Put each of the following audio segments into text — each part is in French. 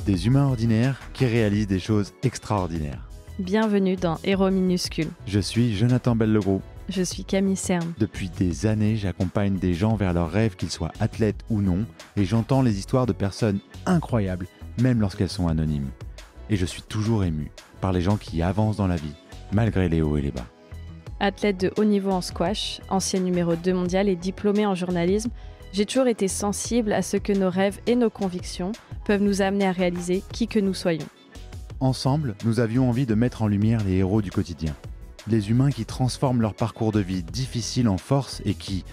Des humains ordinaires qui réalisent des choses extraordinaires. Bienvenue dans Héros minuscules. Je suis Jonathan Bellegroux. Je suis Camille Cerne. Depuis des années, j'accompagne des gens vers leurs rêves, qu'ils soient athlètes ou non, et j'entends les histoires de personnes incroyables, même lorsqu'elles sont anonymes. Et je suis toujours ému par les gens qui avancent dans la vie, malgré les hauts et les bas. Athlète de haut niveau en squash, ancien numéro 2 mondial et diplômé en journalisme, j'ai toujours été sensible à ce que nos rêves et nos convictions peuvent nous amener à réaliser qui que nous soyons. Ensemble, nous avions envie de mettre en lumière les héros du quotidien. Les humains qui transforment leur parcours de vie difficile en force et qui,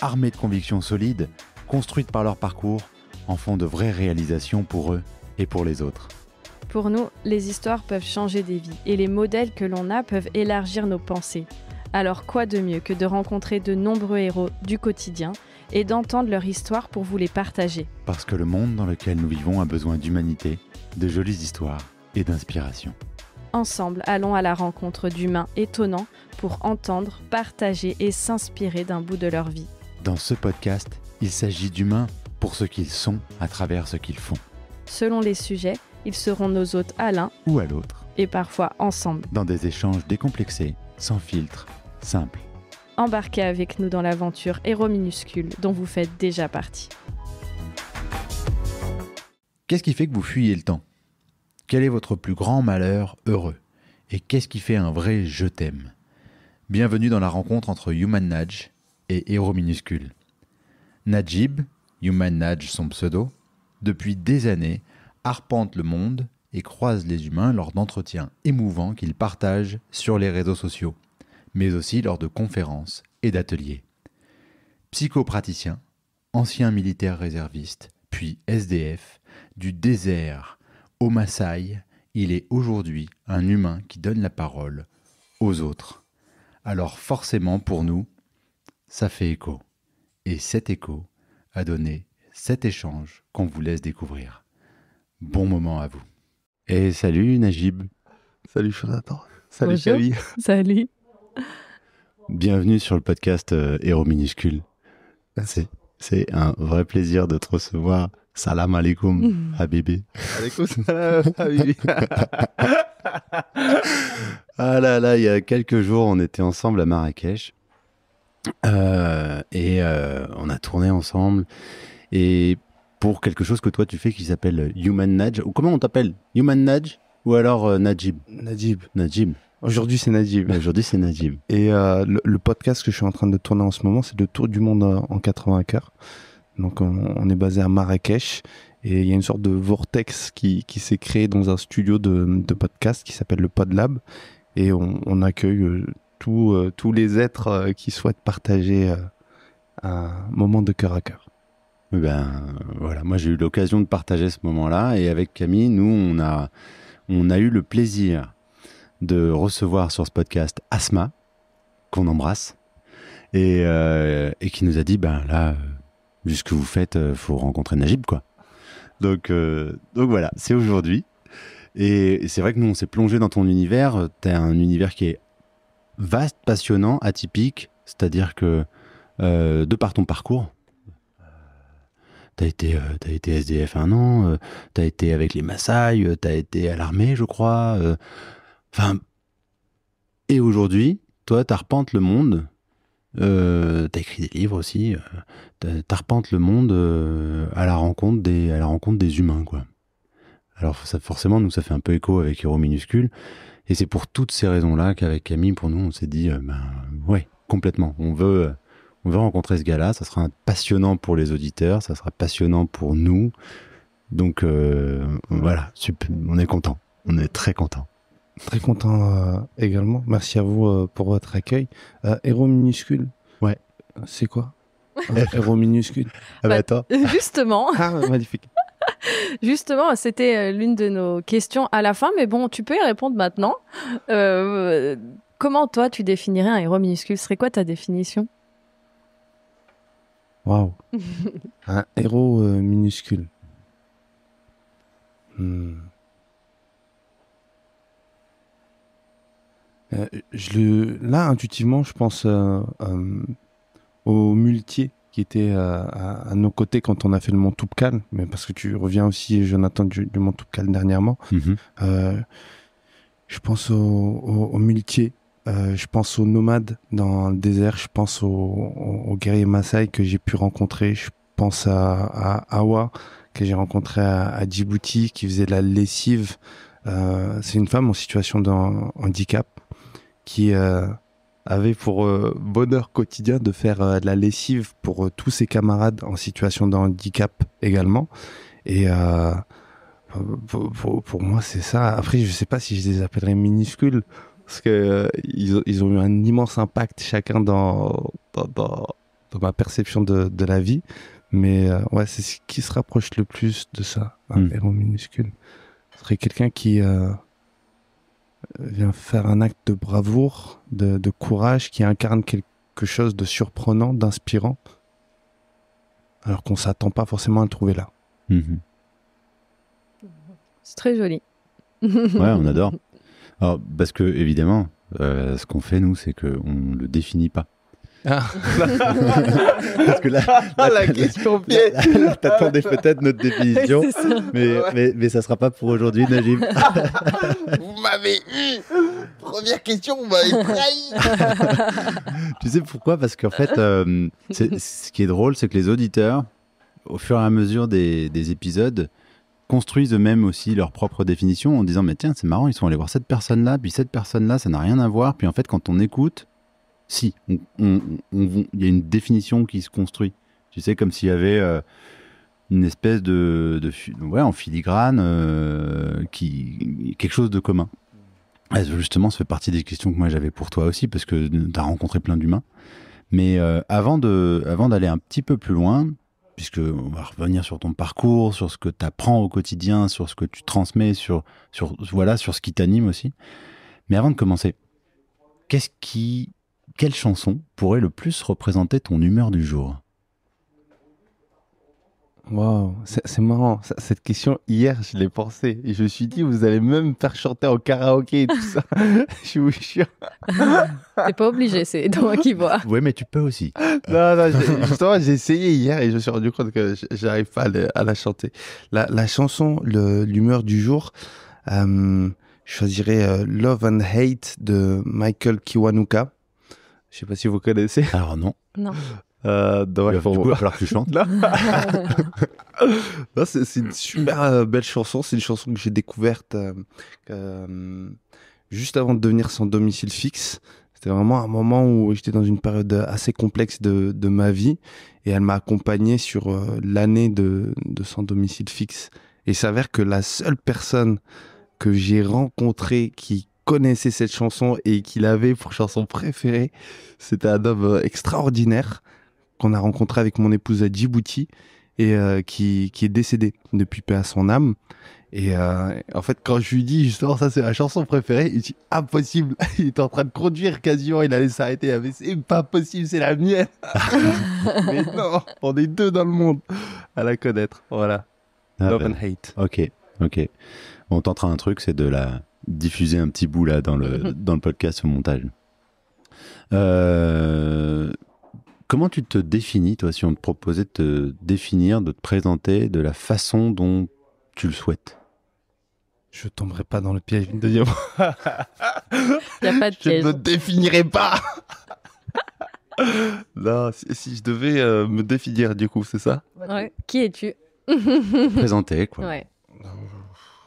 armés de convictions solides, construites par leur parcours, en font de vraies réalisations pour eux et pour les autres. Pour nous, les histoires peuvent changer des vies et les modèles que l'on a peuvent élargir nos pensées. Alors quoi de mieux que de rencontrer de nombreux héros du quotidien et d'entendre leur histoire pour vous les partager. Parce que le monde dans lequel nous vivons a besoin d'humanité, de jolies histoires et d'inspiration. Ensemble, allons à la rencontre d'humains étonnants pour entendre, partager et s'inspirer d'un bout de leur vie. Dans ce podcast, il s'agit d'humains pour ce qu'ils sont à travers ce qu'ils font. Selon les sujets, ils seront nos hôtes à l'un ou à l'autre, et parfois ensemble. Dans des échanges décomplexés, sans filtre, simples. Embarquez avec nous dans l'aventure Héros minuscules dont vous faites déjà partie. Qu'est-ce qui fait que vous fuyez le temps ? Quel est votre plus grand malheur heureux ? Et qu'est-ce qui fait un vrai « je t'aime » ? Bienvenue dans la rencontre entre Human Nudge et Héros minuscules. Najib, Human Nudge son pseudo, depuis des années, arpente le monde et croise les humains lors d'entretiens émouvants qu'ils partagent sur les réseaux sociaux, mais aussi lors de conférences et d'ateliers. Psychopraticien, ancien militaire réserviste, puis SDF, du désert au Maasai, il est aujourd'hui un humain qui donne la parole aux autres. Alors forcément pour nous, ça fait écho. Et cet écho a donné cet échange qu'on vous laisse découvrir. Bon moment à vous. Et salut Najib. Salut Jonathan. Salut Bonjour. Camille. Salut. Bienvenue sur le podcast Héros minuscules. C'est un vrai plaisir de te recevoir. Salam alaikum, Habibi. Alaikum salam, Habibi. Ah là là, il y a quelques jours, on était ensemble à Marrakech. Et on a tourné ensemble. Et pour quelque chose que toi tu fais qui s'appelle Human Nudge. Ou comment on t'appelle ? Human Nudge ou alors Najib ? Najib. Aujourd'hui c'est Najib. Aujourd'hui c'est Najib. Et le podcast que je suis en train de tourner en ce moment, c'est le Tour du monde en 80 heures. Donc on est basé à Marrakech et il y a une sorte de vortex qui s'est créé dans un studio de podcast qui s'appelle le PodLab et on accueille tous les êtres qui souhaitent partager un moment de cœur à cœur. Ben voilà, moi j'ai eu l'occasion de partager ce moment-là et avec Camille, nous on a eu le plaisir de recevoir sur ce podcast Asma, qu'on embrasse, et qui nous a dit, ben là, vu ce que vous faites, faut rencontrer Najib, quoi. Donc voilà, c'est aujourd'hui. Et c'est vrai que nous, on s'est plongé dans ton univers. T'as un univers qui est vaste, passionnant, atypique, c'est-à-dire que de par ton parcours, t'as été SDF un an, t'as été avec les Maasai, t'as été à l'armée, je crois. Et aujourd'hui, toi, t'arpentes le monde. T'as écrit des livres aussi. T'arpentes le monde à la rencontre des humains, quoi. Alors ça, forcément, nous, ça fait un peu écho avec Héros minuscules. Et c'est pour toutes ces raisons-là qu'avec Camille, pour nous, on s'est dit, ouais, complètement. On veut rencontrer ce gars-là. Ça sera passionnant pour les auditeurs. Ça sera passionnant pour nous. Donc, voilà, super, on est content. On est très content. Très content également. Merci à vous pour votre accueil. Héros minuscule. Ouais. C'est quoi Héros minuscule. Ah bah attends. Justement. Ah, magnifique. Justement, c'était l'une de nos questions à la fin, mais bon, tu peux y répondre maintenant. Comment toi, tu définirais un héros minuscule ? Ce serait quoi ta définition ? Waouh. Un héros minuscule. Là, intuitivement, je pense au muletier qui était à nos côtés quand on a fait le Mont Toubkal, mais parce que tu reviens aussi, Jonathan, du Mont Toubkal dernièrement. Je pense aux muletiers, je pense aux nomades dans le désert, je pense aux guerriers Maasai que j'ai pu rencontrer, je pense à Awa que j'ai rencontré à Djibouti qui faisait de la lessive. C'est une femme en situation de handicap qui avait pour bonheur quotidien de faire de la lessive pour tous ses camarades en situation de handicap également. Et pour moi, c'est ça. Après, je sais pas si je les appellerais minuscules parce que ils ont eu un immense impact chacun dans ma perception de la vie. Mais ouais, c'est ce qui se rapproche le plus de ça, un héros minuscule. Ce serait quelqu'un qui vient faire un acte de bravoure, de courage, qui incarne quelque chose de surprenant, d'inspirant, alors qu'on s'attend pas forcément à le trouver là. C'est très joli. Ouais, on adore. Alors, parce que, évidemment, ce qu'on fait, nous, c'est qu'on ne le définit pas. Ah. Parce que là, la question piège. Là, t'attendais peut-être notre définition, mais ça sera pas pour aujourd'hui, Najib. Vous m'avez eu. Première question, vous m'avez trahi. Tu sais pourquoi? Parce qu'en fait, ce qui est drôle, c'est que les auditeurs, au fur et à mesure des épisodes, construisent eux-mêmes aussi leur propre définition en disant mais tiens, c'est marrant, ils sont allés voir cette personne-là, puis cette personne-là, ça n'a rien à voir. Puis en fait, quand on écoute, si, il y a une définition qui se construit. Tu sais, comme s'il y avait une espèce en filigrane, quelque chose de commun. Et justement, ça fait partie des questions que moi j'avais pour toi aussi, parce que tu as rencontré plein d'humains. Mais avant d'aller un petit peu plus loin, puisque on va revenir sur ton parcours, sur ce que tu apprends au quotidien, sur ce que tu transmets, sur ce qui t'anime aussi. Mais avant de commencer, quelle chanson pourrait le plus représenter ton humeur du jour? Wow, c'est marrant. Cette question, hier, je l'ai pensée. Et je me suis dit, vous allez même me faire chanter au karaoké et tout ça. Je vous jure. T'es pas obligé, c'est toi qui vois. Oui, mais tu peux aussi. Non, justement, j'ai essayé hier et je me suis rendu compte que j'arrive pas à la chanter. La chanson, l'humeur du jour, je choisirais Love and Hate de Michael Kiwanuka. Je sais pas si vous connaissez. Alors non. Non. Du coup, il va falloir que tu chantes. Non, c'est une super belle chanson. C'est une chanson que j'ai découverte juste avant de devenir sans domicile fixe. C'était vraiment un moment où j'étais dans une période assez complexe de ma vie et elle m'a accompagné sur l'année de sans domicile fixe. Et il s'avère que la seule personne que j'ai rencontrée qui connaissait cette chanson et qui l'avait pour chanson préférée, c'était un homme extraordinaire qu'on a rencontré avec mon épouse à Djibouti et qui est décédé depuis, paix à son âme. Et en fait, quand je lui dis justement ça c'est ma chanson préférée, il dit impossible. Il était en train de conduire quasiment, il allait s'arrêter. Il avait c'est pas possible, c'est la mienne. Mais non, on est deux dans le monde à la connaître. Voilà. Love and Hate. Ok. On tentera un truc, c'est de la diffuser un petit bout là dans le podcast au montage. Comment tu te définis, toi, si on te proposait de te définir, de te présenter de la façon dont tu le souhaites? Je tomberai pas dans le piège une deuxième fois. Il n'y a pas de piège. Je ne me définirai pas. Non, si je devais me définir, du coup, c'est ça? Ouais. Qui es-tu? Présenter, quoi. Ouais.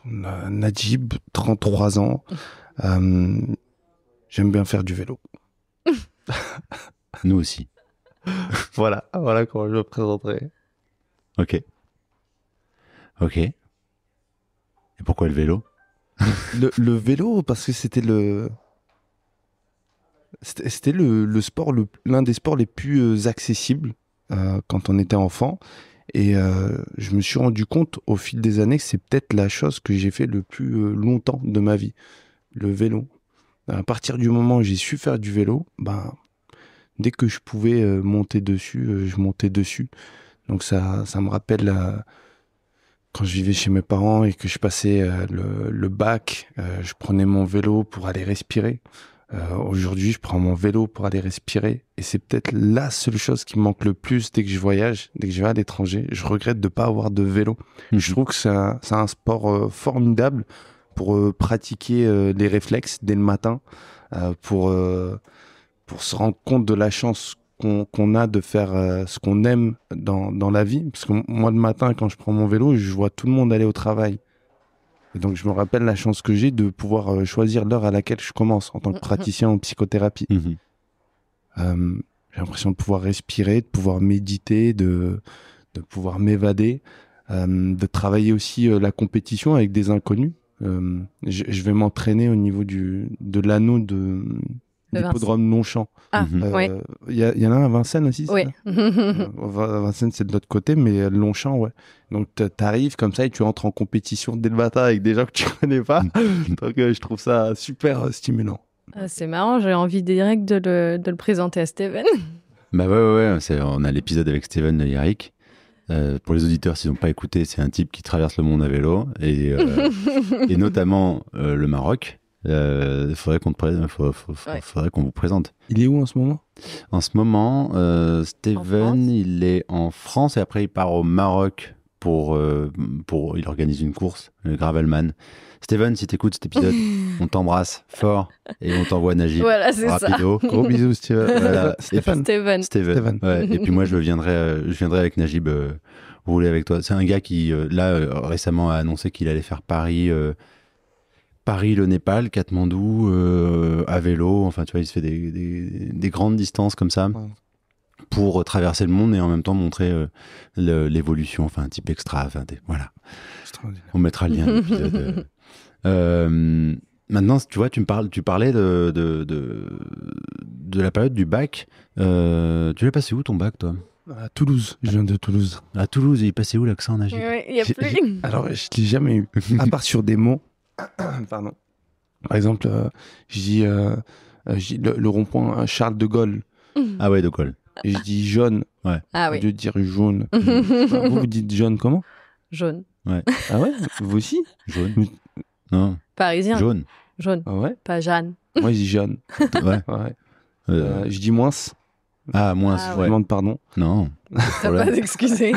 Najib, 33 ans. J'aime bien faire du vélo. Nous aussi. Voilà comment je me présenterai. Ok. Et pourquoi le vélo? Le vélo, parce que c'était le sport, l'un des sports les plus accessibles quand on était enfant. Et je me suis rendu compte au fil des années que c'est peut-être la chose que j'ai fait le plus longtemps de ma vie, le vélo. À partir du moment où j'ai su faire du vélo, dès que je pouvais monter dessus, je montais dessus. Donc ça me rappelle quand je vivais chez mes parents et que je passais le bac, je prenais mon vélo pour aller respirer. Aujourd'hui, je prends mon vélo pour aller respirer. Et c'est peut-être la seule chose qui me manque le plus dès que je voyage, dès que je vais à l'étranger. Je regrette de ne pas avoir de vélo. Je trouve que c'est un sport formidable pour pratiquer les réflexes dès le matin, pour se rendre compte de la chance qu'on a de faire ce qu'on aime dans la vie. Parce que moi, le matin, quand je prends mon vélo, je vois tout le monde aller au travail. Et donc, je me rappelle la chance que j'ai de pouvoir choisir l'heure à laquelle je commence en tant que praticien en psychothérapie. J'ai l'impression de pouvoir respirer, de pouvoir méditer, de pouvoir m'évader, de travailler aussi la compétition avec des inconnus. Je vais m'entraîner au niveau de l'anneau de l'hippodrome Longchamp. Oui. Il y en a un à Vincennes aussi, Oui. Vincennes, c'est de l'autre côté, mais Longchamp, ouais. Donc, t'arrives comme ça et tu entres en compétition dès le matin avec des gens que tu connais pas. Donc, je trouve ça super stimulant. C'est marrant, j'ai envie direct de le présenter à Steven. Bah ouais. On a l'épisode avec Steven Le Lyrique. Pour les auditeurs, s'ils n'ont pas écouté, c'est un type qui traverse le monde à vélo et notamment le Maroc. Faudrait qu'on vous présente. Il est où en ce moment? En ce moment, Steven, il est en France et après il part au Maroc il organise une course, le Gravelman. Steven, si t'écoutes cet épisode, on t'embrasse fort et on t'envoie Najib. Voilà, c'est rapido. Gros bisous, Steven. Voilà. Steven. Ouais. Et puis moi, je viendrai avec Najib rouler avec toi. C'est un gars qui, récemment a annoncé qu'il allait faire Paris, le Népal, Katmandou, à vélo. Enfin, tu vois, il se fait des grandes distances comme ça. Ouais. Pour traverser le monde et en même temps montrer l'évolution, enfin un type extra. Voilà. On mettra le lien de l'épisode. Maintenant, tu vois, tu parlais de la période du bac. Tu l'as passé où ton bac, toi? À Toulouse. Je viens de Toulouse. À Toulouse, il est passé où l'accent, Najib? Il n'y a plus. Alors, je ne l'ai jamais eu. À part sur des mots. Pardon. Par exemple, je dis le rond-point Charles de Gaulle. Ah ouais, de Gaulle. Et je dis jaune. Ouais. Ah oui. Au lieu de dire jaune. Vous dites jaune comment? Jaune. Ouais. Ah ouais? Vous aussi? Jaune. Non. Parisien. Jaune. Jaune. Ah ouais? Pas Jeanne. Moi, je dis jaune. Ouais. Je dis moins. Ah, moins. Je demande pardon. Non. T'as pas d'excuser.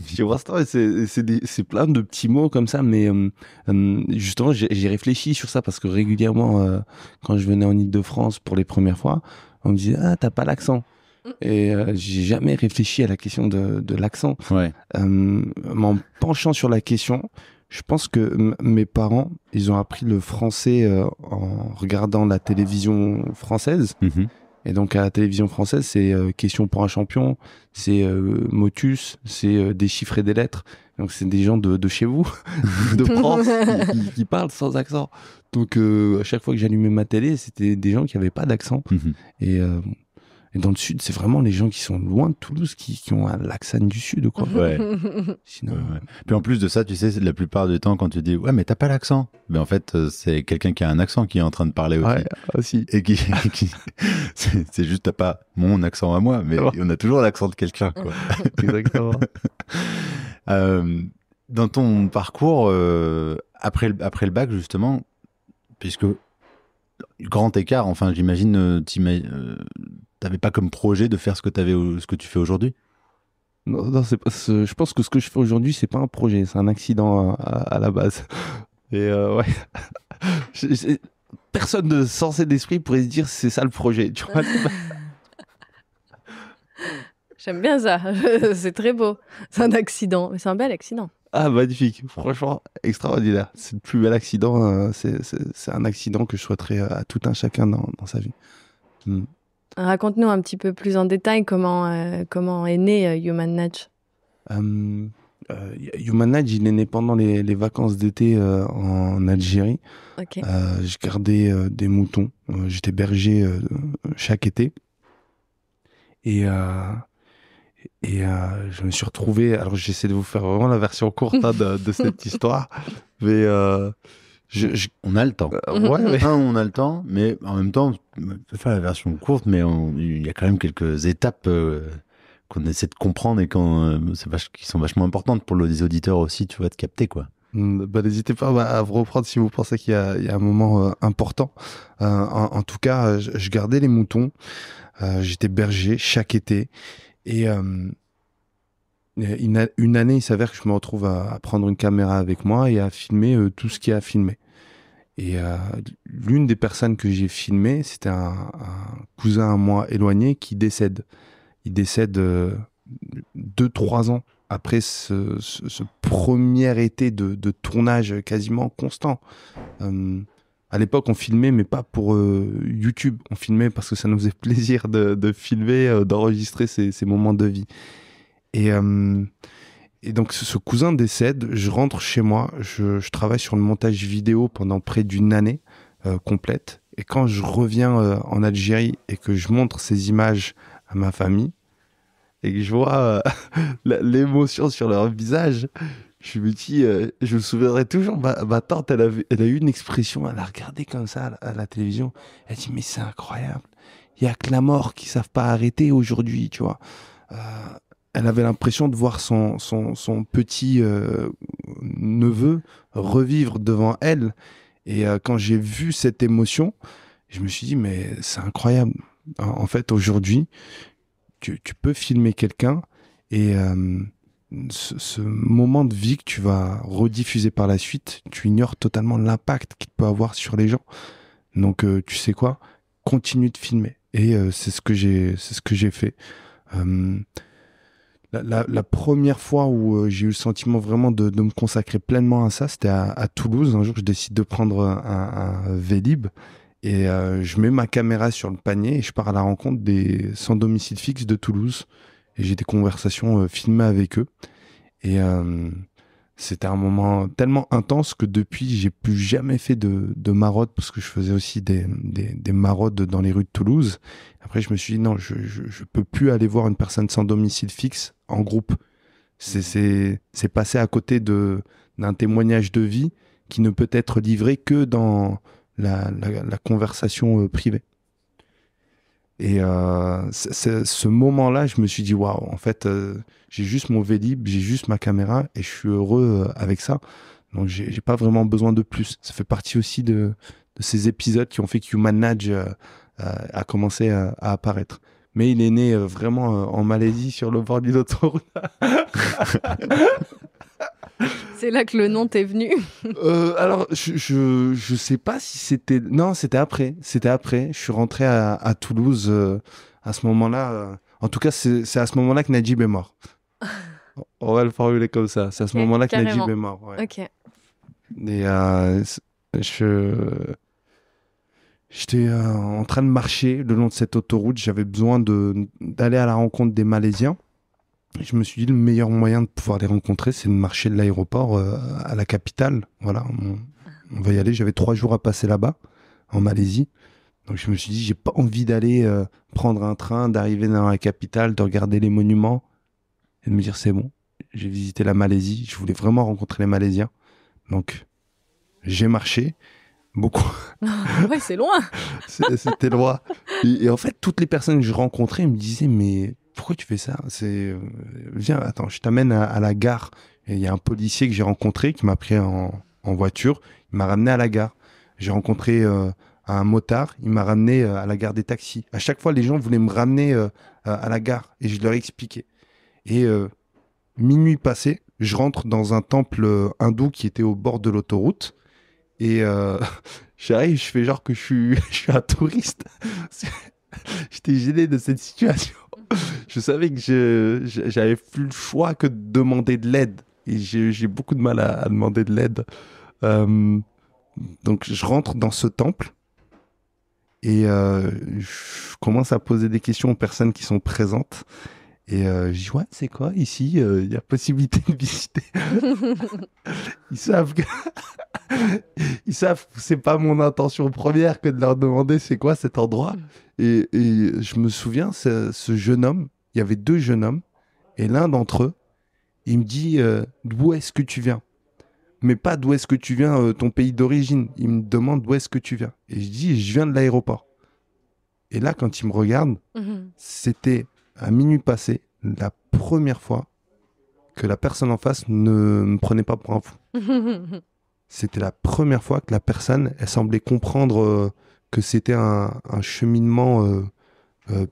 C'est plein de petits mots comme ça, mais justement, j'ai réfléchi sur ça parce que régulièrement, quand je venais en Île-de-France pour les premières fois, on me disait « Ah, t'as pas l'accent ». Et j'ai jamais réfléchi à la question de l'accent. Ouais. M'en penchant sur la question, je pense que mes parents, ils ont appris le français en regardant la télévision française. Et donc à la télévision française, c'est Question pour un champion, c'est Motus, c'est Déchiffrer des lettres. Donc c'est des gens de chez vous, de France, qui parlent sans accent. Donc à chaque fois que j'allumais ma télé, c'était des gens qui n'avaient pas d'accent. Et dans le sud, c'est vraiment les gens qui sont loin de Toulouse qui ont l'accent du sud, quoi. Ouais. Sinon... ouais. Puis en plus de ça, tu sais, la plupart du temps, quand tu dis « Ouais, mais t'as pas l'accent », mais en fait, c'est quelqu'un qui a un accent qui est en train de parler aussi. Ouais, aussi. Et c'est juste, t'as pas mon accent à moi, mais on a toujours l'accent de quelqu'un, quoi. Exactement. Dans ton parcours, après le bac, justement, puisque grand écart, enfin, j'imagine, t'avais pas comme projet de faire ce que tu fais aujourd'hui? Non, je pense que ce que je fais aujourd'hui, c'est pas un projet, c'est un accident à la base. Et ouais. Personne de sensé d'esprit pourrait se dire c'est ça le projet. Tu vois. J'aime bien ça. C'est très beau. C'est un accident, mais c'est un bel accident. Ah, magnifique. Franchement, extraordinaire. C'est le plus bel accident. C'est un accident que je souhaiterais à tout un chacun dans sa vie. Raconte-nous un petit peu plus en détail comment est né Human Nudge. Human Nudge, il est né pendant les vacances d'été en Algérie. Okay. Je gardais des moutons. J'étais berger chaque été. Et je me suis retrouvé... Alors, j'essaie de vous faire vraiment la version courte de cette histoire. Mais... on a le temps. Ouais. On a le temps, mais en même temps, on peut faire la version courte, mais il y a quand même quelques étapes qu'on essaie de comprendre et qui sont vachement importantes pour les auditeurs aussi, tu vois, de capter, quoi. N'hésitez pas à vous reprendre si vous pensez qu'il y a un moment important. En tout cas, je gardais les moutons. J'étais berger chaque été. Et une année, il s'avère que je me retrouve à prendre une caméra avec moi et à filmer tout ce qu'il y a à filmer. Et l'une des personnes que j'ai filmées, c'était un cousin à moi éloigné qui décède. Il décède 2-3 ans après ce premier été de tournage quasiment constant. À l'époque, on filmait, mais pas pour YouTube. On filmait parce que ça nous faisait plaisir de filmer, d'enregistrer ces moments de vie. Et donc, ce cousin décède, je rentre chez moi, je travaille sur le montage vidéo pendant près d'une année complète. Et quand je reviens en Algérie et que je montre ces images à ma famille, et que je vois l'émotion sur leur visage, je me dis, je me souviendrai toujours, ma tante, elle a eu une expression, elle a regardé comme ça à la télévision, elle a dit, mais c'est incroyable, il n'y a que la mort qui ne savent pas arrêter aujourd'hui, tu vois. Elle avait l'impression de voir son petit neveu revivre devant elle. Et quand j'ai vu cette émotion, je me suis dit, mais c'est incroyable. En fait, aujourd'hui, tu peux filmer quelqu'un et ce moment de vie que tu vas rediffuser par la suite, tu ignores totalement l'impact qu'il peut avoir sur les gens. Donc, tu sais quoi? Continue de filmer. Et c'est ce que j'ai fait. La première fois où j'ai eu le sentiment vraiment de me consacrer pleinement à ça, c'était à Toulouse. Un jour, je décide de prendre un Vélib et je mets ma caméra sur le panier et je pars à la rencontre des sans domicile fixe de Toulouse. Et j'ai des conversations filmées avec eux. Et c'était un moment tellement intense que depuis, j'ai plus jamais fait de maraude parce que je faisais aussi des maraudes dans les rues de Toulouse. Après, je me suis dit non, je peux plus aller voir une personne sans domicile fixe en groupe. C'est passer à côté d'un témoignage de vie qui ne peut être livré que dans la conversation privée. Et ce moment-là, je me suis dit, waouh, en fait, j'ai juste mon Vélib, j'ai juste ma caméra et je suis heureux avec ça. Donc, j'ai pas vraiment besoin de plus. Ça fait partie aussi de ces épisodes qui ont fait que Human Nudge a commencé à apparaître. Mais il est né vraiment en Malaisie, sur le bord d'une autoroute. C'est là que le nom t'est venu. Alors, je sais pas si c'était... Non, c'était après. C'était après. Je suis rentré à Toulouse à ce moment-là. En tout cas, c'est à ce moment-là que Najib est mort. On va le formuler comme ça. C'est à ce moment-là que Najib est mort. Ouais. Ok. Et j'étais en train de marcher le long de cette autoroute. J'avais besoin d'aller à la rencontre des Malaisiens. Je me suis dit, le meilleur moyen de pouvoir les rencontrer, c'est de marcher de l'aéroport à la capitale. Voilà, on va y aller. J'avais 3 jours à passer là-bas, en Malaisie. Donc je me suis dit, j'ai pas envie d'aller prendre un train, d'arriver dans la capitale, de regarder les monuments et de me dire, c'est bon, j'ai visité la Malaisie. Je voulais vraiment rencontrer les Malaisiens. Donc, j'ai marché beaucoup. Ouais, c'est loin. C'était loin. Et en fait, toutes les personnes que je rencontrais me disaient, mais pourquoi tu fais ça? Viens, attends, je t'amène à la gare. Et il y a un policier que j'ai rencontré qui m'a pris en voiture. Il m'a ramené à la gare. J'ai rencontré un motard. Il m'a ramené à la gare des taxis. À chaque fois, les gens voulaient me ramener à la gare et je leur expliquais. Et minuit passé, je rentre dans un temple hindou qui était au bord de l'autoroute. Et j'arrive, je fais genre que je suis un touriste. J'étais gêné de cette situation. Je savais que j'avais plus le choix que de demander de l'aide. Et j'ai beaucoup de mal à demander de l'aide. Donc je rentre dans ce temple et je commence à poser des questions aux personnes qui sont présentes. Et je dis, ouais, c'est quoi ici? Il y a possibilité de visiter. Ils savent que c'est pas mon intention première que de leur demander c'est quoi cet endroit. Et je me souviens, ce jeune homme, il y avait 2 jeunes hommes, et l'un d'entre eux, il me dit d'où est-ce que tu viens? Mais pas d'où est-ce que tu viens, ton pays d'origine. Il me demande d'où est-ce que tu viens. Et je dis, je viens de l'aéroport. Et là, quand il me regarde, c'était à minuit passé, la première fois que la personne en face ne me prenait pas pour un fou. C'était la première fois que la personne, elle semblait comprendre que c'était un cheminement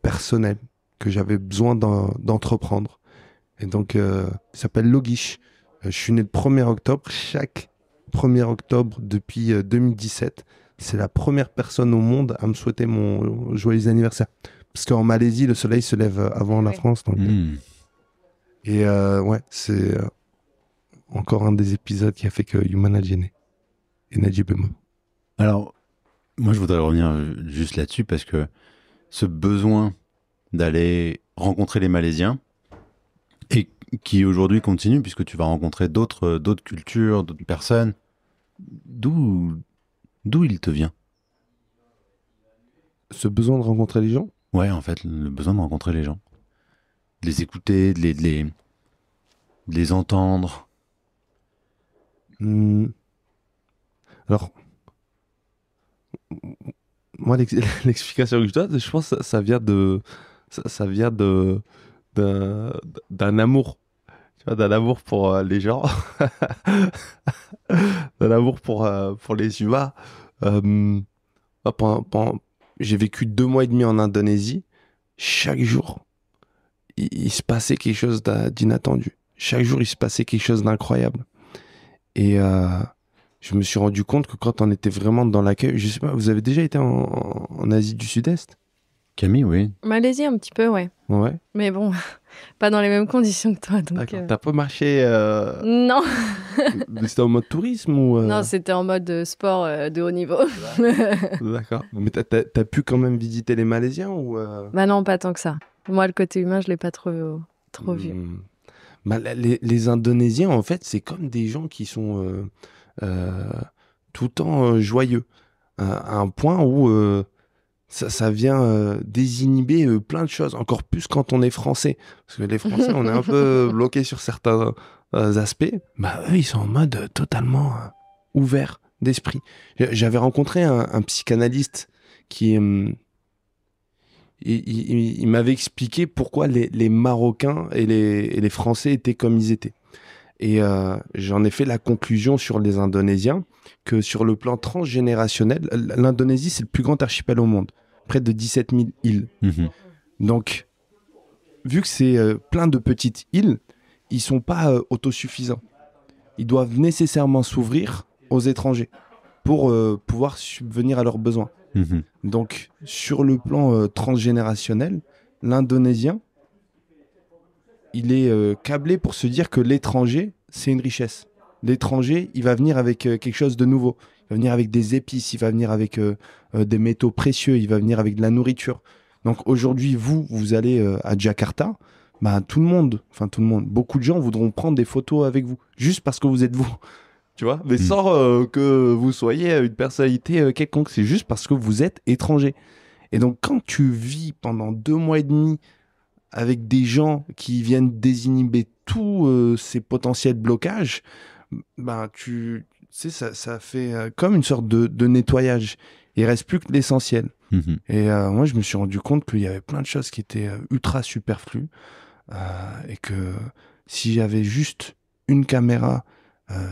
personnel que j'avais besoin d'entreprendre. Et donc, il s'appelle Logish. Je suis né le 1er octobre. Chaque 1er octobre depuis 2017, c'est la première personne au monde à me souhaiter mon joyeux anniversaire. Parce qu'en Malaisie, le soleil se lève avant la France. Donc, et ouais, c'est encore un des épisodes qui a fait que Human est né. Et Najib est mort. Alors, moi, je voudrais revenir juste là-dessus parce que ce besoin d'aller rencontrer les Malaisiens et qui aujourd'hui continue puisque tu vas rencontrer d'autres cultures, d'autres personnes, d'où il te vient? Ce besoin de rencontrer les gens? Ouais, en fait, le besoin de rencontrer les gens. De les écouter, de les entendre. Alors, moi, l'explication que je donne, je pense que ça vient d'un amour. Tu vois, d'un amour pour les gens, d'un amour pour les humains. J'ai vécu 2 mois et demi en Indonésie. Chaque jour, il se passait quelque chose d'inattendu. Chaque jour, il se passait quelque chose d'incroyable. Et je me suis rendu compte que quand on était vraiment dans l'accueil, je sais pas, vous avez déjà été en Asie du Sud-Est? Camille, oui. Malaisie, un petit peu, ouais. Ouais. Mais bon, pas dans les mêmes conditions que toi. Donc, D'accord. T'as pas marché Non. C'était en mode tourisme ou Non, c'était en mode sport de haut niveau. D'accord. Mais t'as pu quand même visiter les Malaisiens ou Bah non, pas tant que ça. Moi, le côté humain, je l'ai pas trop vu. Bah, les Indonésiens, en fait, c'est comme des gens qui sont tout le temps joyeux. À un point où ça vient désinhiber plein de choses, encore plus quand on est français. Parce que les Français, on est un peu bloqués sur certains aspects. Bah, eux, ils sont en mode totalement ouvert d'esprit. J'avais rencontré un psychanalyste qui... il m'avait expliqué pourquoi les Marocains et les Français étaient comme ils étaient. Et j'en ai fait la conclusion sur les Indonésiens que sur le plan transgénérationnel, l'Indonésie, c'est le plus grand archipel au monde. Près de 17 000 îles. Donc, vu que c'est plein de petites îles, ils sont pas autosuffisants. Ils doivent nécessairement s'ouvrir aux étrangers pour pouvoir subvenir à leurs besoins. Donc, sur le plan transgénérationnel, l'Indonésien, il est câblé pour se dire que l'étranger, c'est une richesse. L'étranger, il va venir avec quelque chose de nouveau. Il va venir avec des épices, il va venir avec des métaux précieux, il va venir avec de la nourriture. Donc aujourd'hui, vous allez à Jakarta, bah, tout le monde, beaucoup de gens voudront prendre des photos avec vous, juste parce que vous êtes vous. Tu vois, mais sans que vous soyez une personnalité quelconque, c'est juste parce que vous êtes étranger. Et donc, quand tu vis pendant 2 mois et demi avec des gens qui viennent désinhiber tous ces potentiels blocages, ben tu sais, ça fait comme une sorte de nettoyage. Il reste plus que l'essentiel. Et moi, je me suis rendu compte qu'il y avait plein de choses qui étaient ultra superflues et que si j'avais juste une caméra,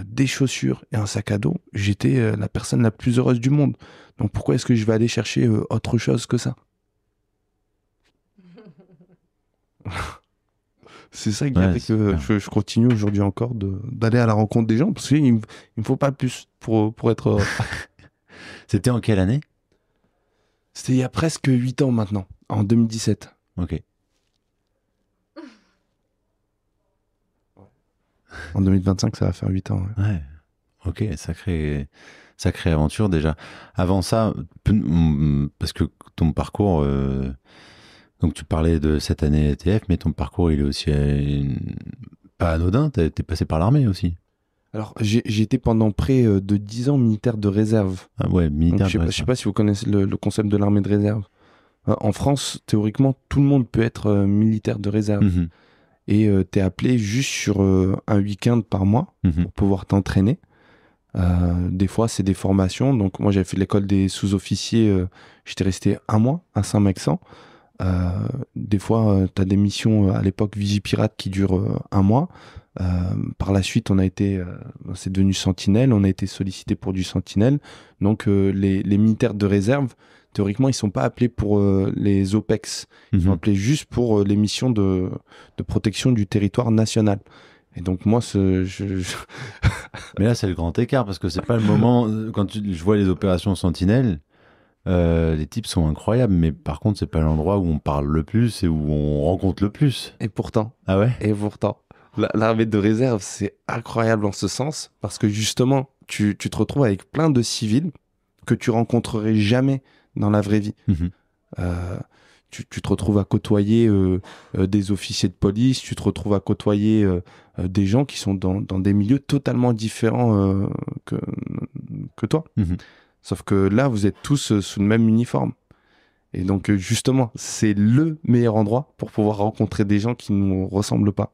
des chaussures et un sac à dos, j'étais la personne la plus heureuse du monde. Donc pourquoi est-ce que je vais aller chercher autre chose que ça? C'est ça qui a fait que je continue aujourd'hui encore d'aller à la rencontre des gens, parce qu'il me faut pas plus pour être... C'était en quelle année? C'était il y a presque 8 ans maintenant, en 2017. Ok. En 2025, ça va faire 8 ans. Ouais. Ok, sacrée aventure déjà. Avant ça, parce que ton parcours... Donc tu parlais de cette année ETF, mais ton parcours il est aussi pas anodin, t'es passé par l'armée aussi. Alors j'ai été pendant près de 10 ans militaire de réserve. Ah ouais, militaire de réserve. Je sais pas si vous connaissez le concept de l'armée de réserve. En France, théoriquement, tout le monde peut être militaire de réserve. Et t'es appelé juste sur un week-end par mois pour pouvoir t'entraîner. Des fois, c'est des formations. Donc moi, j'avais fait l'école des sous-officiers. J'étais resté 1 mois à Saint-Maxent. Des fois, tu as des missions à l'époque Vigipirate qui durent 1 mois. Par la suite, c'est devenu Sentinelle. On a été sollicité pour du Sentinelle. Donc, les militaires de réserve, théoriquement, ils sont pas appelés pour les OPEX. Ils sont appelés juste pour les missions de protection du territoire national. Et donc, moi, Mais là, c'est le grand écart parce que c'est pas le moment. Quand je vois les opérations Sentinelle, les types sont incroyables, mais par contre, c'est pas l'endroit où on parle le plus et où on rencontre le plus. Et pourtant. Ah ouais? Et pourtant. L'armée de réserve, c'est incroyable en ce sens, parce que justement, tu te retrouves avec plein de civils que tu rencontrerais jamais dans la vraie vie. Tu te retrouves à côtoyer des officiers de police, tu te retrouves à côtoyer des gens qui sont dans des milieux totalement différents que toi. Sauf que là, vous êtes tous sous le même uniforme. Et donc, justement, c'est le meilleur endroit pour pouvoir rencontrer des gens qui ne nous ressemblent pas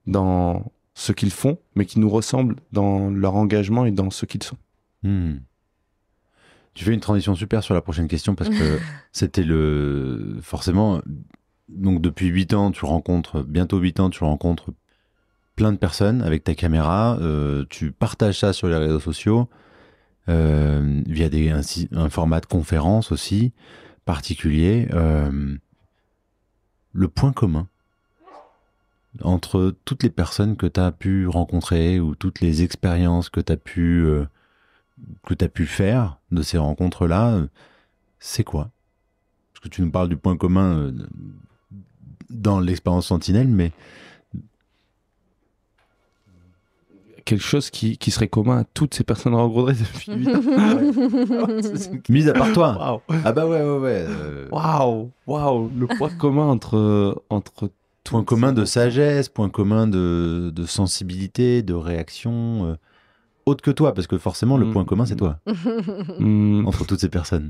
dans ce qu'ils font, mais qui nous ressemblent dans leur engagement et dans ce qu'ils sont. Tu fais une transition super sur la prochaine question parce que c'était forcément, donc depuis 8 ans, bientôt 8 ans, tu rencontres plein de personnes avec ta caméra, tu partages ça sur les réseaux sociaux, via un format de conférence aussi, particulier. Le point commun entre toutes les personnes que tu as pu rencontrer ou toutes les expériences que tu as pu faire de ces rencontres-là, c'est quoi? Parce que tu nous parles du point commun dans l'expérience Sentinelle, mais... Quelque chose qui serait commun à toutes ces personnes rencontrées depuis 8 ans. Mis à part toi. Waouh. Ah bah ouais. Waouh. Le point commun entre point commun de sagesse, point commun de sensibilité, de réaction, autre que toi, parce que forcément le point commun c'est toi, entre toutes ces personnes.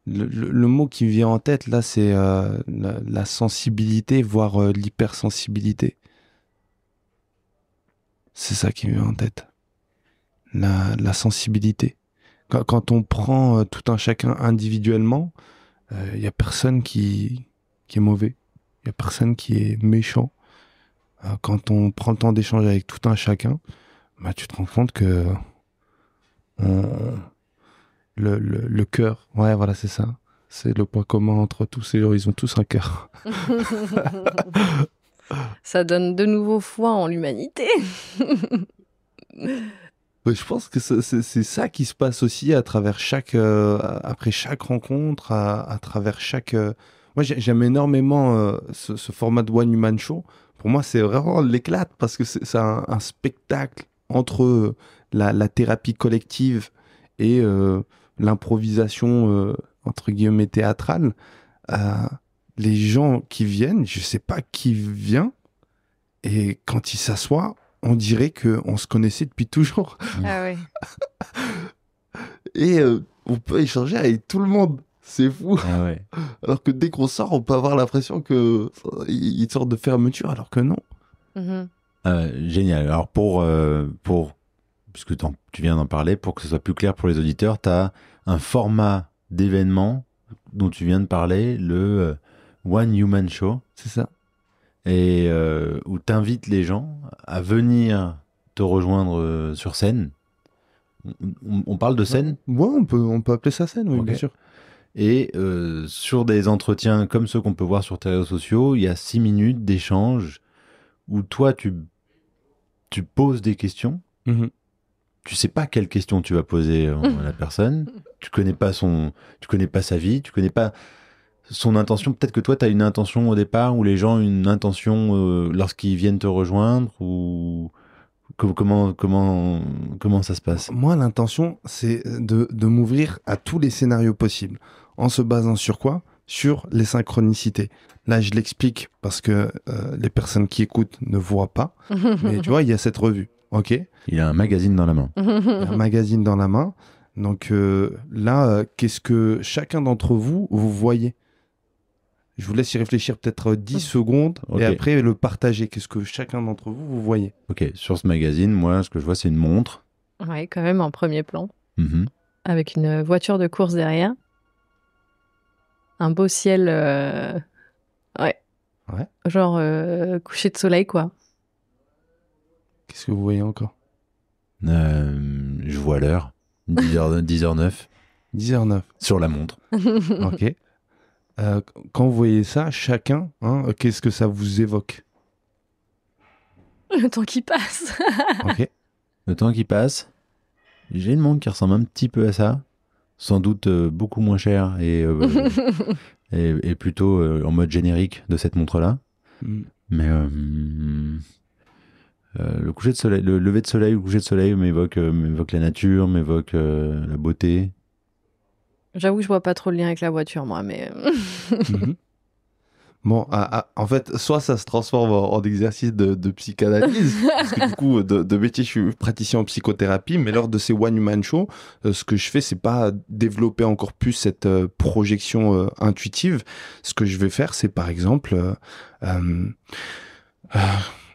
Le mot qui me vient en tête là, c'est la sensibilité, voire l'hypersensibilité. C'est ça qui me vient en tête. La sensibilité. Quand on prend tout un chacun individuellement, il y a personne qui est mauvais. Il y a personne qui est méchant. Quand on prend le temps d'échanger avec tout un chacun, bah, tu te rends compte que le cœur, ouais, voilà, c'est ça. C'est le point commun entre tous ces gens. Ils ont tous un cœur. Ça donne de nouveau foi en l'humanité. Je pense que c'est ça qui se passe aussi à travers après chaque rencontre, à travers chaque... Moi, j'aime énormément ce format de One Human Show. Pour moi, c'est vraiment l'éclate parce que c'est un spectacle entre la thérapie collective et l'improvisation, entre guillemets, théâtrale. Les gens qui viennent, je sais pas qui vient, et quand ils s'assoient, on dirait qu'on se connaissait depuis toujours. Ah ouais. Et on peut échanger avec tout le monde. C'est fou. Ah ouais. Alors que dès qu'on sort, on peut avoir l'impression qu'il y a une sorte de fermeture, alors que non. Génial. Alors puisque tu viens d'en parler, pour que ce soit plus clair pour les auditeurs, tu as un format d'événement dont tu viens de parler, le One Human Show. C'est ça. Et où tu invites les gens à venir te rejoindre sur scène. On parle de scène? Ouais, on peut appeler ça scène, oui, Okay. bien sûr. Et sur des entretiens comme ceux qu'on peut voir sur tes réseaux sociaux, il y a 6 minutes d'échange où toi, tu poses des questions. Tu sais pas quelle question tu vas poser à la personne. Tu connais pas sa vie, tu connais pas son intention. Peut-être que toi, tu as une intention au départ, ou les gens ont une intention lorsqu'ils viennent te rejoindre, ou comment ça se passe? Moi, l'intention, c'est de m'ouvrir à tous les scénarios possibles. En se basant sur quoi? Sur les synchronicités. Là, je l'explique parce que les personnes qui écoutent ne voient pas. Mais tu vois, il y a cette revue. OK? Il a un magazine dans la main. Il y a un magazine dans la main. Donc là, qu'est-ce que chacun d'entre vous voyez? Je vous laisse y réfléchir peut-être 10 secondes Okay. et après le partager. Qu'est-ce que chacun d'entre vous voyez? Ok, sur ce magazine, moi, ce que je vois, c'est une montre. Ouais, quand même en premier plan. Mhm. Avec une voiture de course derrière. Un beau ciel. Ouais, Ouais. Genre coucher de soleil, quoi. Qu'est-ce que vous voyez encore? Je vois l'heure. 10h09 10h09. sur la montre. Ok. Quand vous voyez ça, chacun, qu'est-ce que ça vous évoque? Le temps qui passe. Ok. Le temps qui passe. J'ai une montre qui ressemble un petit peu à ça. Sans doute beaucoup moins cher et plutôt en mode générique de cette montre-là. Mm. Mais le coucher de soleil, le lever de soleil ou le coucher de soleil m'évoque la nature, m'évoque la beauté. J'avoue, je vois pas trop le lien avec la voiture, moi, mais... Mhm. Bon, en fait, soit ça se transforme en exercice de psychanalyse, parce que du coup, de métier, je suis praticien en psychothérapie, mais lors de ces One Human Show, ce que je fais, c'est pas développer encore plus cette projection intuitive. Ce que je vais faire, c'est par exemple,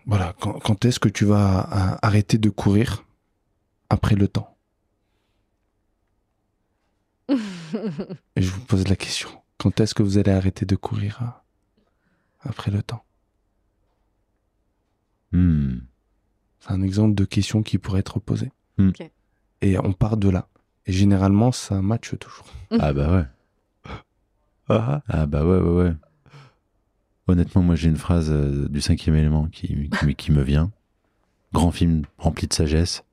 voilà, quand est-ce que tu vas arrêter de courir après le temps? Et je vous pose la question. Quand est-ce que vous allez arrêter de courir après le temps? C'est un exemple de question qui pourrait être posée. Ok. Et on part de là. Et généralement, ça matche toujours. Ah bah ouais. Ah bah ouais. Honnêtement, moi j'ai une phrase du 5e élément qui me vient. Grand film rempli de sagesse,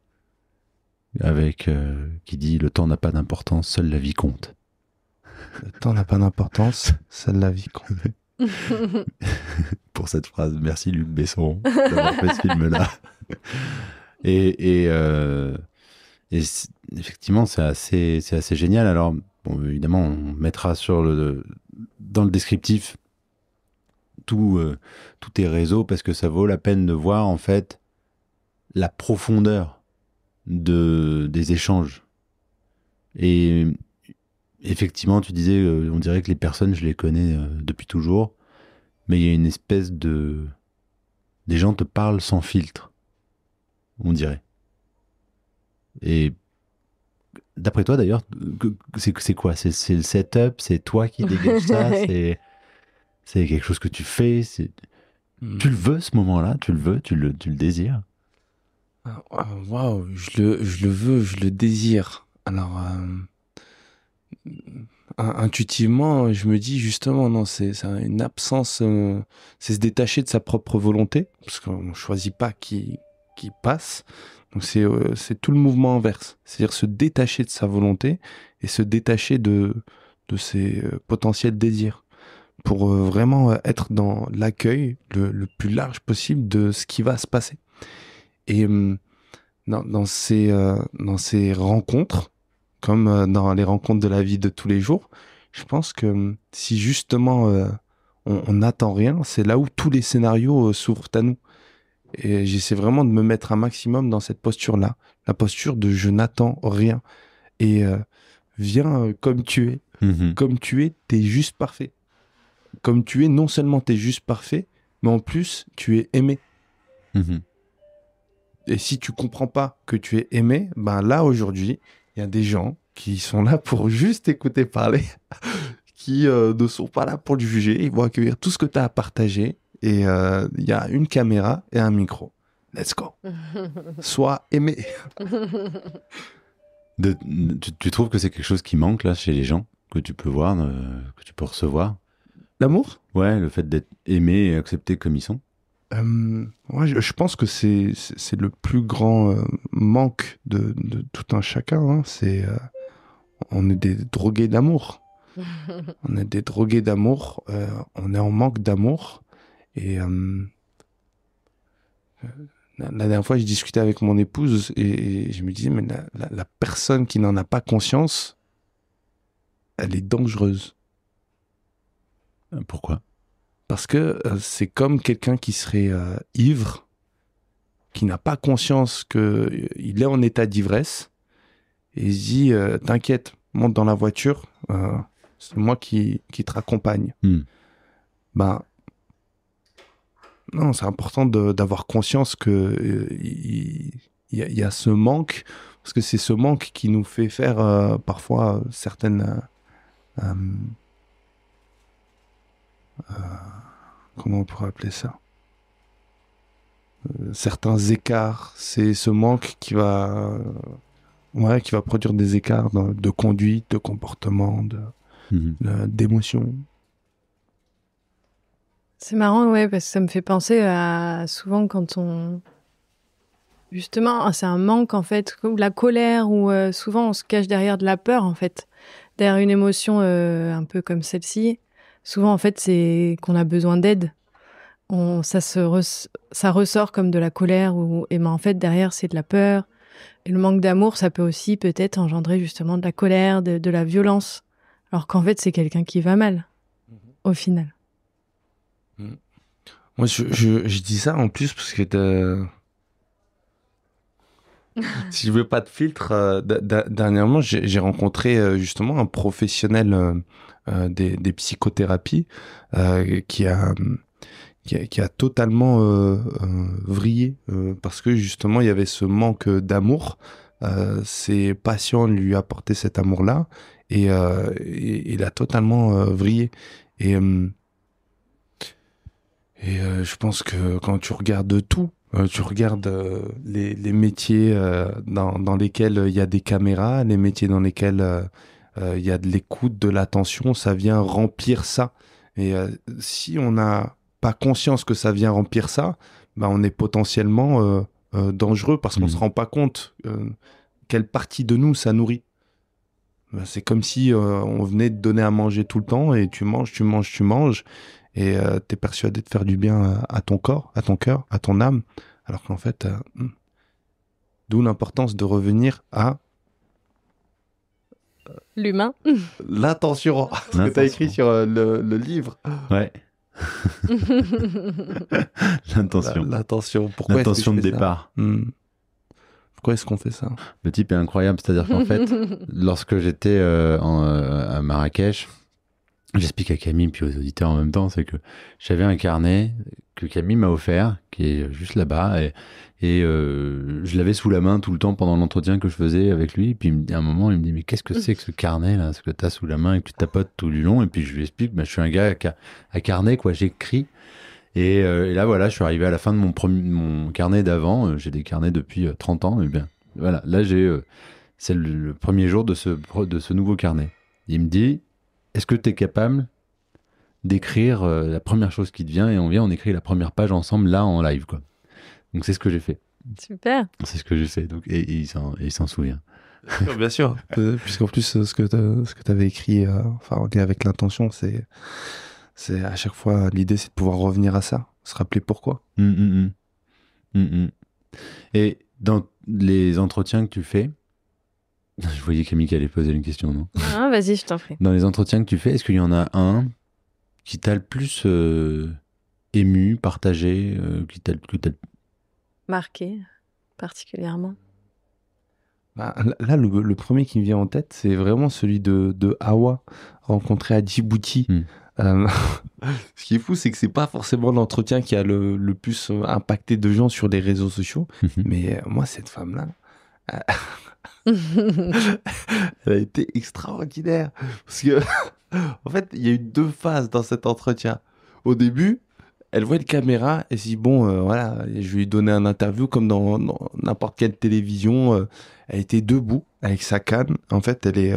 avec qui dit « Le temps n'a pas d'importance, seule la vie compte ». Le temps n'a pas d'importance, seule la vie compte. Pour cette phrase, merci Luc Besson d'avoir fait ce film-là. Et effectivement, c'est assez génial. Alors, bon, évidemment, on mettra dans le descriptif tous tes réseaux parce que ça vaut la peine de voir en fait la profondeur des échanges. Et effectivement, tu disais, on dirait que les personnes, je les connais depuis toujours, mais il y a une espèce de... Des gens te parlent sans filtre, on dirait. Et d'après toi, d'ailleurs, c'est quoi? C'est le setup? C'est toi qui dégages ça? C'est quelque chose que tu fais? Tu le veux, ce moment-là? Tu le veux? Tu le désires? Waouh, je le veux, je le désire. Alors, intuitivement, je me dis justement, non, c'est une absence, c'est se détacher de sa propre volonté, parce qu'on ne choisit pas qui passe. Donc c'est tout le mouvement inverse, c'est-à-dire se détacher de sa volonté et se détacher de ses potentiels désirs pour vraiment être dans l'accueil le plus large possible de ce qui va se passer. Et dans ces rencontres, comme dans les rencontres de la vie de tous les jours, je pense que si justement on n'attend rien, c'est là où tous les scénarios s'ouvrent à nous. Et j'essaie vraiment de me mettre un maximum dans cette posture-là, la posture de je n'attends rien. Et viens comme tu es. Mmh. Comme tu es, t'es juste parfait. Comme tu es, non seulement t'es juste parfait, mais en plus, tu es aimé. Mmh. Et si tu comprends pas que tu es aimé, ben là, aujourd'hui, il y a des gens qui sont là pour juste écouter parler, qui ne sont pas là pour le juger. Ils vont accueillir tout ce que tu as à partager. Et il y a une caméra et un micro. Let's go. Sois aimé. Tu trouves que c'est quelque chose qui manque là chez les gens, que tu peux voir, que tu peux recevoir? L'amour? Ouais, le fait d'être aimé et accepté comme ils sont. Ouais, je pense que c'est le plus grand manque de tout un chacun. Hein. On est des drogués d'amour. On est des drogués d'amour. On est en manque d'amour. Et la dernière fois, je discutais avec mon épouse et je me disais, mais la personne qui n'en a pas conscience, elle est dangereuse. Pourquoi? Parce que c'est comme quelqu'un qui serait ivre, qui n'a pas conscience qu'il est en état d'ivresse, et il se dit, t'inquiète, monte dans la voiture, c'est moi qui te raccompagne. Ben, non, c'est important d'avoir conscience que il y a ce manque, parce que c'est ce manque qui nous fait faire parfois certaines comment on pourrait appeler ça? Certains écarts, c'est ce manque qui va produire des écarts de conduite, de comportement, d'émotion. C'est marrant, ouais, parce que ça me fait penser à souvent quand on... Justement, c'est un manque, en fait, ou la colère, ou souvent on se cache derrière de la peur, en fait. Derrière une émotion un peu comme celle-ci, souvent, en fait, c'est qu'on a besoin d'aide. Ça ressort comme de la colère, et ben, en fait, derrière, c'est de la peur. Et le manque d'amour, ça peut aussi peut-être engendrer justement de la colère, de la violence. Alors qu'en fait, c'est quelqu'un qui va mal, au final. Moi, je dis ça en plus parce que si je veux pas de filtre, dernièrement, j'ai rencontré justement un professionnel des psychothérapies qui a totalement vrillé parce que justement, il y avait ce manque d'amour. Ses patients lui apportaient cet amour-là et il a totalement vrillé. Et je pense que quand tu regardes tout, tu regardes les métiers dans lesquels il y a des caméras, les métiers dans lesquels il y a de l'écoute, de l'attention, ça vient remplir ça. Et si on n'a pas conscience que ça vient remplir ça, bah on est potentiellement dangereux parce qu'on ne se rend pas compte quelle partie de nous ça nourrit. Bah, c'est comme si on venait te donner à manger tout le temps et tu manges. Et t'es persuadé de faire du bien à ton corps, à ton cœur, à ton âme, alors qu'en fait, d'où l'importance de revenir à l'humain. L'intention, ce que t'as écrit sur le livre. Ouais. L'intention. L'intention. Pourquoi l'intention de départ. Pourquoi est-ce qu'on fait ça? Le type est incroyable, c'est-à-dire qu'en fait, lorsque j'étais à Marrakech, j'explique à Camille puis aux auditeurs en même temps, c'est que j'avais un carnet que Camille m'a offert, qui est juste là-bas, et je l'avais sous la main tout le temps pendant l'entretien que je faisais avec lui. Et puis à un moment, il me dit mais qu'est-ce que c'est que ce carnet là, ce que t'as sous la main et que tu tapotes tout du long? Et puis je lui explique, je suis un gars à carnet quoi, j'écris. Et là voilà, je suis arrivé à la fin de mon carnet d'avant. J'ai des carnets depuis 30 ans. Et bien voilà, là c'est le premier jour de ce nouveau carnet. Il me dit est-ce que tu es capable d'écrire la première chose qui te vient, et on écrit la première page ensemble là en live quoi. Donc c'est ce que j'ai fait. Super. C'est ce que j'ai fait. Donc et il s'en souvient. Bien sûr. Puisqu'en plus ce que tu avais écrit, en lien avec l'intention, c'est à chaque fois l'idée, c'est de pouvoir revenir à ça, se rappeler pourquoi. Et dans les entretiens que tu fais, je voyais Camille qui allait poser une question, non? Ah, vas-y, je t'en prie. Dans les entretiens que tu fais, est-ce qu'il y en a un qui t'a le plus ému, partagé, que t'as... Marqué, particulièrement. Là, le premier qui me vient en tête, c'est vraiment celui de Hawa, rencontré à Djibouti. Ce qui est fou, c'est que c'est pas forcément l'entretien qui a le plus impacté de gens sur les réseaux sociaux. Mais moi, cette femme-là, elle a été extraordinaire. Parce que, en fait, il y a eu 2 phases dans cet entretien. Au début, elle voit une caméra et se dit voilà, je vais lui donner un interview comme dans n'importe quelle télévision. Elle était debout avec sa canne. En fait, elle est...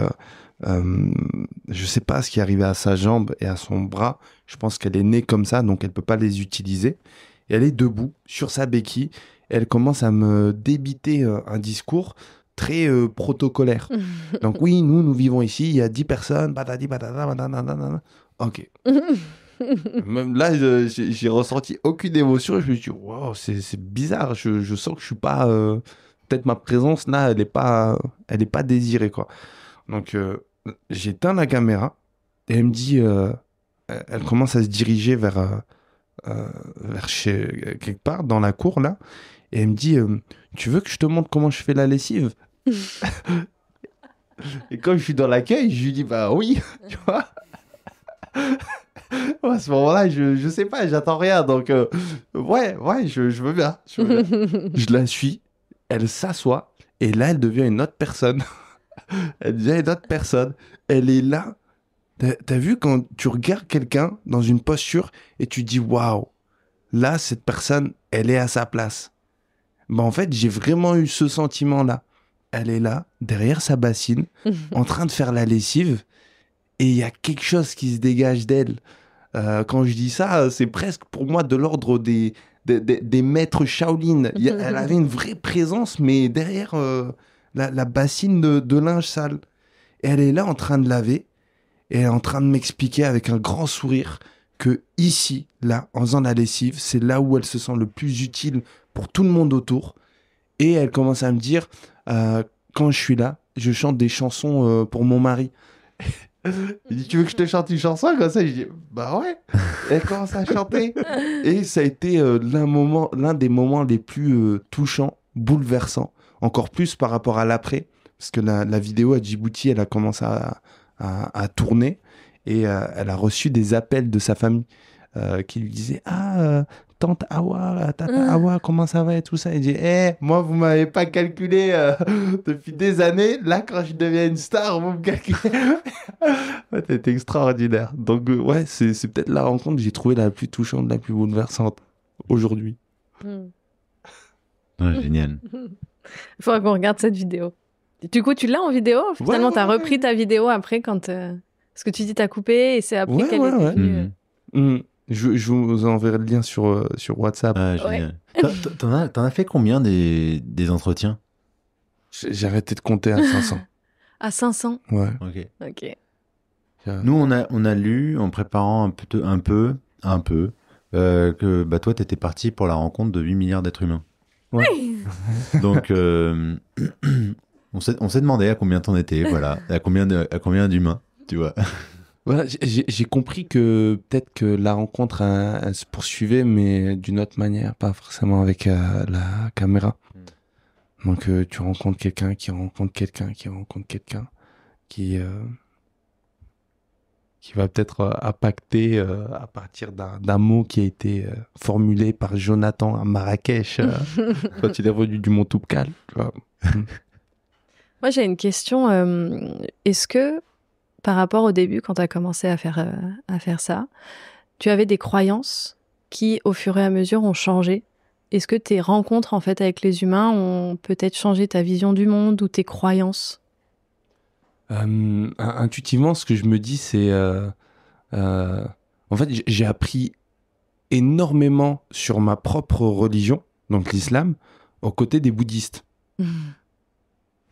je sais pas ce qui est arrivé à sa jambe et à son bras. Je pense qu'elle est née comme ça, donc elle peut pas les utiliser. Et elle est debout sur sa béquille. Et elle commence à me débiter un discours très protocolaire. Donc oui, nous vivons ici, il y a 10 personnes, batadi, batata, batata. Ok. Même là, j'ai ressenti aucune émotion. Je me suis dit, wow, c'est bizarre. Je sens que je suis pas... peut-être ma présence là, elle est pas désirée, quoi. Donc, j'éteins la caméra et elle me dit... elle commence à se diriger vers quelque part dans la cour, là. Et elle me dit, tu veux que je te montre comment je fais la lessive? Et comme je suis dans l'accueil, je lui dis, bah oui, tu vois. À ce moment-là, je sais pas, j'attends rien. Donc, ouais, je veux bien. Je la suis, elle s'assoit, et là, elle devient une autre personne. Elle devient une autre personne. Elle est là, T'as vu quand tu regardes quelqu'un dans une posture et tu dis waouh, là cette personne elle est à sa place. En fait j'ai vraiment eu ce sentiment là. Elle est là derrière sa bassine en train de faire la lessive et il y a quelque chose qui se dégage d'elle. Quand je dis ça, c'est presque pour moi de l'ordre des maîtres Shaolin. Elle avait une vraie présence, mais derrière la bassine de linge sale. Et elle est là en train de laver, et elle est en train de m'expliquer avec un grand sourire que ici, là, en faisant la lessive, c'est là où elle se sent le plus utile pour tout le monde autour. Et elle commence à me dire, quand je suis là, je chante des chansons pour mon mari. Il dit, tu veux que je te chante une chanson comme ça? Je dis, bah ouais. Elle commence à chanter. Et ça a été l'un des moments les plus touchants, bouleversants. Encore plus par rapport à l'après. Parce que la vidéo à Djibouti, elle a commencé à tourner. Et elle a reçu des appels de sa famille qui lui disaient, tante Awa, tata Awa, comment ça va et tout ça. Il dit, moi, vous m'avez pas calculé depuis des années. Là, quand je deviens une star, vous me calculez. Ouais, c'était extraordinaire. Donc, ouais, c'est peut-être la rencontre que j'ai trouvée la plus touchante, la plus bouleversante aujourd'hui. Ouais, génial. Il faudra qu'on regarde cette vidéo. Du coup, tu l'as en vidéo? Finalement, tu as repris ta vidéo après quand... Parce que tu dis t'as coupé et c'est après qu'elle est venue. Je vous enverrai le lien sur WhatsApp. Ah, génial. Ouais. T'en as fait combien des entretiens? J'ai arrêté de compter à 500. À 500? Ouais. Ok. Nous, on a lu, en préparant un peu, que bah, toi, t'étais parti pour la rencontre de 8 milliards d'êtres humains. Ouais. Donc, on s'est demandé à combien t'en étais, voilà, à combien d'humains, tu vois. Voilà, j'ai compris que peut-être que la rencontre elle se poursuivait, mais d'une autre manière, pas forcément avec la caméra. Donc tu rencontres quelqu'un qui rencontre quelqu'un qui rencontre quelqu'un qui va peut-être impacter à partir d'un mot qui a été formulé par Jonathan à Marrakech quand il est revenu du Mont Toubkal. Moi, j'ai une question. Est-ce que, par rapport au début, quand tu as commencé à faire ça, tu avais des croyances qui, au fur et à mesure, ont changé? Est-ce que tes rencontres en fait, avec les humains ont peut-être changé ta vision du monde ou tes croyances? Intuitivement, ce que je me dis, c'est... en fait, j'ai appris énormément sur ma propre religion, donc l'islam, aux côtés des bouddhistes.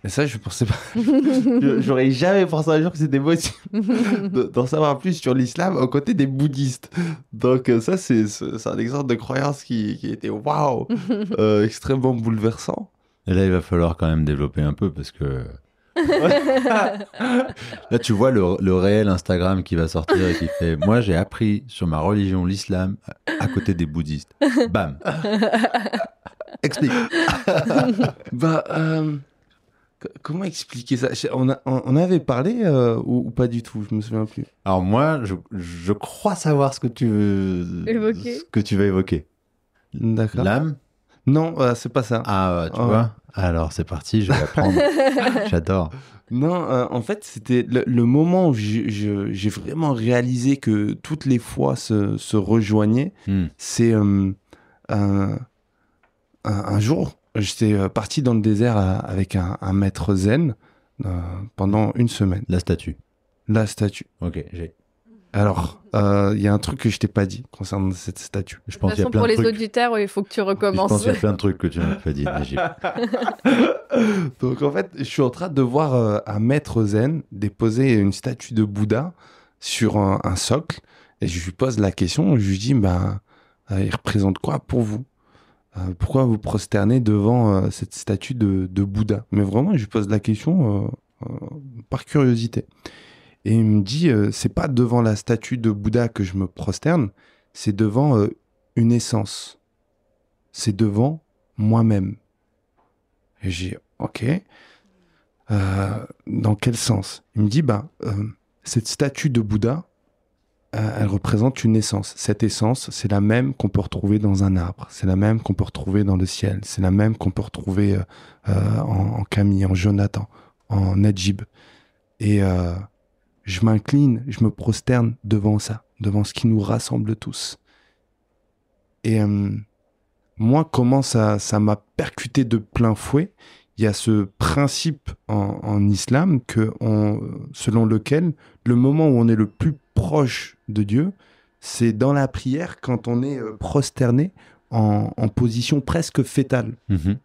Et ça, je pensais pas. J'aurais jamais pensé un jour que c'était possible d'en savoir plus sur l'islam aux côtés des bouddhistes. Donc ça, c'est un exemple de croyance qui était waouh, extrêmement bouleversant. Et là, il va falloir quand même développer un peu parce que... Là, tu vois le réel Instagram qui va sortir et qui fait « Moi, j'ai appris sur ma religion, l'islam, à côté des bouddhistes. » Bam. Explique. Comment expliquer ça? On avait parlé ou pas du tout? Je me souviens plus. Alors moi, je crois savoir ce que tu vas évoquer. D'accord. L'âme? Non, c'est pas ça. Ah, tu vois? Alors c'est parti, je vais apprendre. J'adore. Non, en fait, c'était le moment où j'ai vraiment réalisé que toutes les foi se rejoignaient. C'est un jour, j'étais parti dans le désert avec un maître zen pendant une semaine. La statue. Ok, Alors, il y a un truc que je t'ai pas dit concernant cette statue. Je pense de toute façon, pour les auditeurs, il faut que tu recommences. Je pense qu'il y a plein de trucs que tu n'as pas dit d'Égypte. Donc, en fait, je suis en train de voir un maître zen déposer une statue de Bouddha sur un socle. Et je lui pose la question, je lui dis, il représente quoi pour vous? Pourquoi vous prosternez devant cette statue de Bouddha? Mais vraiment, je lui pose la question par curiosité. Et il me dit, c'est pas devant la statue de Bouddha que je me prosterne, c'est devant une essence. C'est devant moi-même. Et j'ai dit, ok. Dans quel sens? Il me dit, cette statue de Bouddha, elle représente une essence. Cette essence, c'est la même qu'on peut retrouver dans un arbre. C'est la même qu'on peut retrouver dans le ciel. C'est la même qu'on peut retrouver en Camille, en Jonathan, en Najib. Et je m'incline, je me prosterne devant ça, devant ce qui nous rassemble tous. Et moi, comment ça m'a percuté de plein fouet, il y a ce principe en islam selon lequel le moment où on est le plus proche de Dieu, c'est dans la prière quand on est prosterné en position presque fétale. Mhm.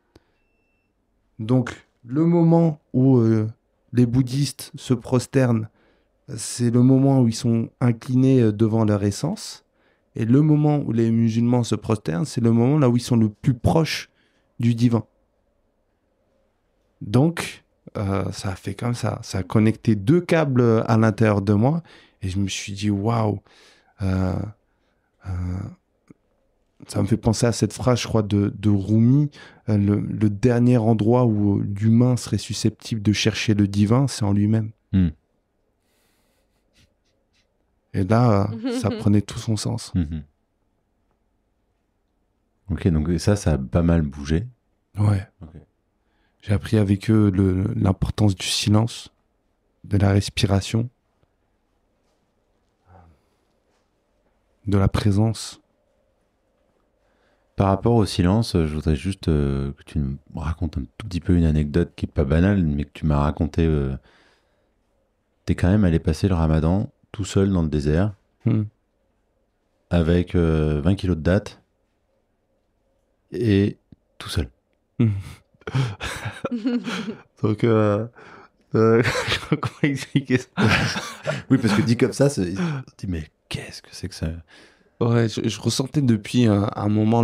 Donc, le moment où les bouddhistes se prosternent, c'est le moment où ils sont inclinés devant leur essence. Et le moment où les musulmans se prosternent, c'est le moment là où ils sont le plus proches du divin. Donc, ça a fait comme ça. Ça a connecté deux câbles à l'intérieur de moi. Et je me suis dit, waouh. Ça me fait penser à cette phrase, je crois, de Rumi. Le dernier endroit où l'humain serait susceptible de chercher le divin, c'est en lui-même. Mm. Et là, ça prenait tout son sens. Mhm. Ok, donc ça a pas mal bougé. Ouais. Ok. J'ai appris avec eux l'importance du silence, de la respiration, de la présence. Par rapport au silence, je voudrais juste que tu me racontes un tout petit peu une anecdote qui est pas banale, mais que tu m'as raconté. T'es quand même allé passer le ramadan tout seul dans le désert, avec 20 kilos de dattes, et tout seul. Donc, comment expliquer ça? Oui, parce que dit comme ça, tu dis, mais qu'est-ce que c'est que ça? Ouais, je ressentais depuis un moment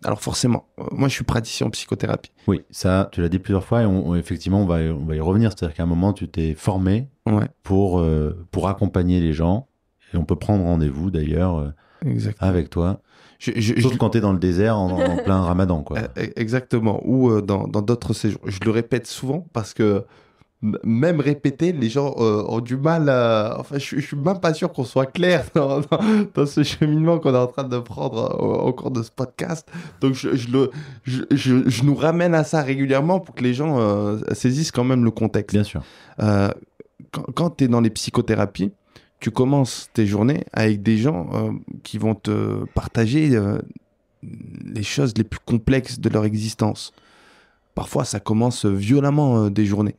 Alors forcément, moi je suis praticien en psychothérapie. Oui, ça, tu l'as dit plusieurs fois, et effectivement, on va y revenir. C'est-à-dire qu'à un moment, tu t'es formé pour accompagner les gens, et on peut prendre rendez-vous d'ailleurs avec toi. Sauf quand tu es dans le désert en plein ramadan, quoi. Exactement, ou dans d'autres séjours. Je le répète souvent parce que même répéter, les gens ont du mal à... Enfin, je suis même pas sûr qu'on soit clair dans ce cheminement qu'on est en train de prendre au cours de ce podcast. Donc, je nous ramène à ça régulièrement pour que les gens saisissent quand même le contexte. Bien sûr. Quand tu es dans les psychothérapies, tu commences tes journées avec des gens qui vont te partager les choses les plus complexes de leur existence. Parfois, ça commence violemment des journées.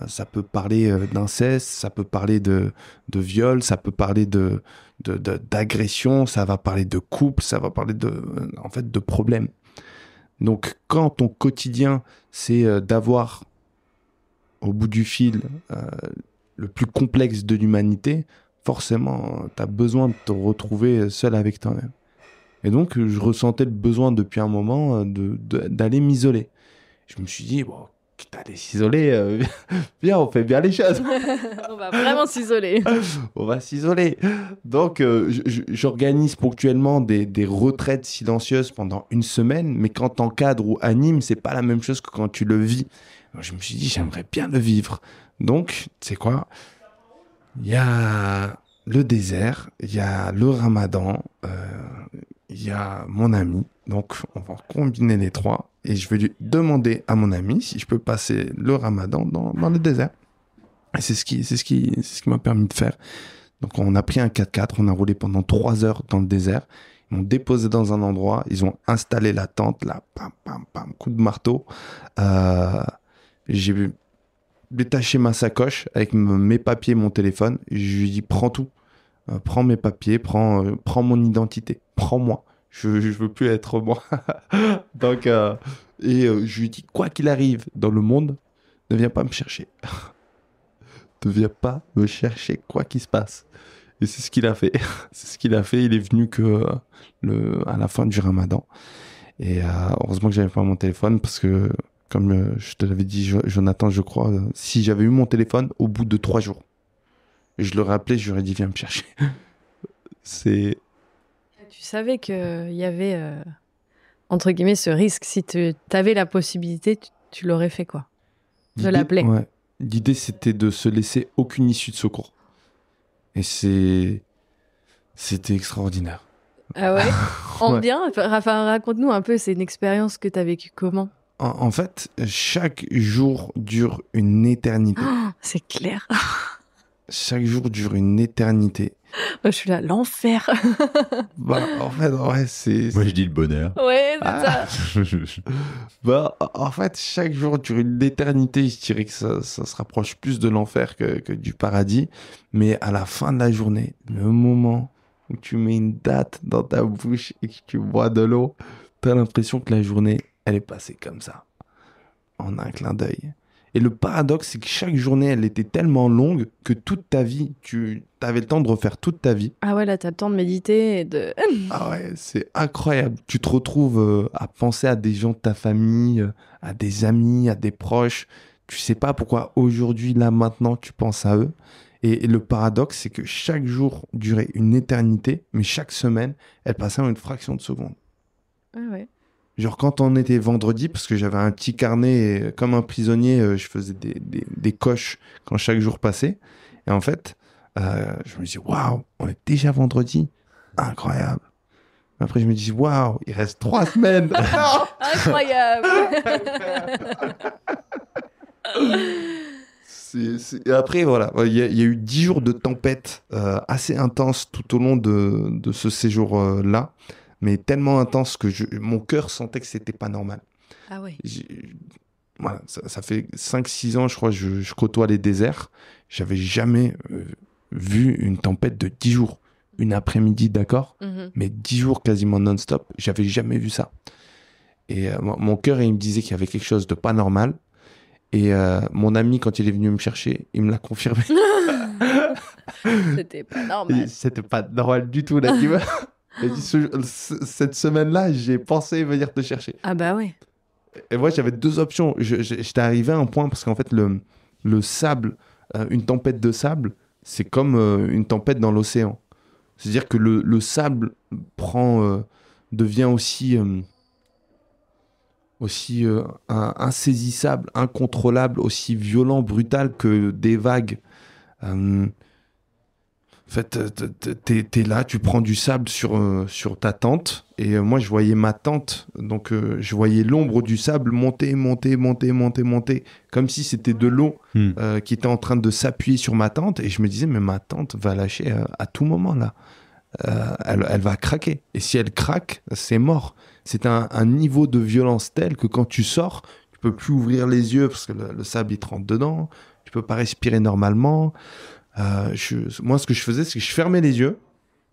Ça peut parler d'inceste, ça peut parler de viol, ça peut parler d'agression, ça va parler de couple, ça va parler de problèmes. Donc, quand ton quotidien, c'est d'avoir au bout du fil le plus complexe de l'humanité, forcément, tu as besoin de te retrouver seul avec toi-même. Et donc, je ressentais le besoin depuis un moment d'aller m'isoler. Je me suis dit, bon, quitte à aller s'isoler, viens, on fait bien les choses. On va vraiment s'isoler. On va s'isoler. Donc, j'organise ponctuellement des retraites silencieuses pendant une semaine, mais quand t'encadres ou animes, c'est pas la même chose que quand tu le vis. Alors, je me suis dit, j'aimerais bien le vivre. Donc, tu sais quoi? Il y a le désert, il y a le ramadan, il y a mon ami. Donc, on va combiner les trois. Et je vais lui demander à mon ami si je peux passer le ramadan dans le désert. Et c'est ce qui m'a permis de faire. Donc, on a pris un 4x4, on a roulé pendant 3 heures dans le désert. Ils m'ont déposé dans un endroit, ils ont installé la tente, là, pam, pam, pam, coup de marteau. J'ai détaché ma sacoche avec mes papiers et mon téléphone. Je lui ai dit, prends tout. Prends mes papiers, prends mon identité. Prends-moi. Je veux plus être moi. Donc, je lui dis, quoi qu'il arrive dans le monde, ne viens pas me chercher. Ne viens pas me chercher, quoi qu'il se passe. Et c'est ce qu'il a fait. C'est ce qu'il a fait. Il est venu à la fin du ramadan. Et heureusement que j'avais pas mon téléphone parce que, comme je te l'avais dit, Jonathan, je crois, si j'avais eu mon téléphone au bout de 3 jours, je l'aurais appelé, j'aurais dit, viens me chercher. Tu savais qu'il y avait, entre guillemets, ce risque. Si tu avais la possibilité, tu l'aurais fait, quoi. De l'appeler. Ouais. L'idée, c'était de se laisser aucune issue de secours. Et c'était extraordinaire. Ah ouais? En Ouais. bien? Enfin, raconte-nous un peu, c'est une expérience que tu as vécue comment? En fait, chaque jour dure une éternité. Oh, c'est clair. chaque jour dure une éternité. Je suis là, l'enfer. Bah, en fait, ouais, c'est... Moi, je dis le bonheur. Ouais, c'est Ah. ça. Bah, en fait, chaque jour dure une éternité. Je dirais que ça se rapproche plus de l'enfer que du paradis. Mais à la fin de la journée, le moment où tu mets une date dans ta bouche et que tu bois de l'eau, t'as l'impression que la journée, elle est passée comme ça, en un clin d'œil. Et le paradoxe, c'est que chaque journée, elle était tellement longue que toute ta vie, tu avais le temps de refaire toute ta vie. Ah ouais, là, t'as le temps de méditer et de... Ah ouais, c'est incroyable. Tu te retrouves à penser à des gens de ta famille, à des amis, à des proches. Tu sais pas pourquoi aujourd'hui, là, maintenant, tu penses à eux. Et le paradoxe, c'est que chaque jour durait une éternité, mais chaque semaine, elle passait en une fraction de seconde. Ah ouais. Genre quand on était vendredi, parce que j'avais un petit carnet, et comme un prisonnier, je faisais des coches quand chaque jour passait. Et en fait, je me dis, waouh, on est déjà vendredi. Incroyable. Après, je me dis, waouh, il reste 3 semaines. Incroyable. Et après, voilà, il y a eu 10 jours de tempête assez intense tout au long de ce séjour-là. Mais tellement intense que mon cœur sentait que c'était pas normal. Ah ouais. Voilà, ça fait 5-6 ans, je crois, je côtoie les déserts. J'avais jamais vu une tempête de 10 jours. Une après-midi, d'accord, mais 10 jours quasiment non-stop. J'avais jamais vu ça. Et mon cœur, il me disait qu'il y avait quelque chose de pas normal. Et mon ami, quand il est venu me chercher, il me l'a confirmé. C'était pas normal. C'était pas normal du tout, là. Il dit, cette semaine-là, j'ai pensé venir te chercher. Ah bah ouais. Et moi, j'avais 2 options. J'étais arrivé à un point, parce qu'en fait, le sable, une tempête de sable, c'est comme une tempête dans l'océan. C'est-à-dire que le sable devient aussi insaisissable, incontrôlable, aussi violent, brutal que des vagues. En fait, t'es là, tu prends du sable sur ta tente. Et moi, je voyais ma tente. Donc, je voyais l'ombre du sable monter, monter, monter, monter, monter. Comme si c'était de l'eau qui était en train de s'appuyer sur ma tente. Et je me disais, mais ma tente va lâcher à tout moment, là. Elle va craquer. Et si elle craque, c'est mort. C'est un niveau de violence tel que quand tu sors, tu peux plus ouvrir les yeux parce que le sable, il te rentre dedans. Tu peux pas respirer normalement. Moi, ce que je faisais, c'est que je fermais les yeux.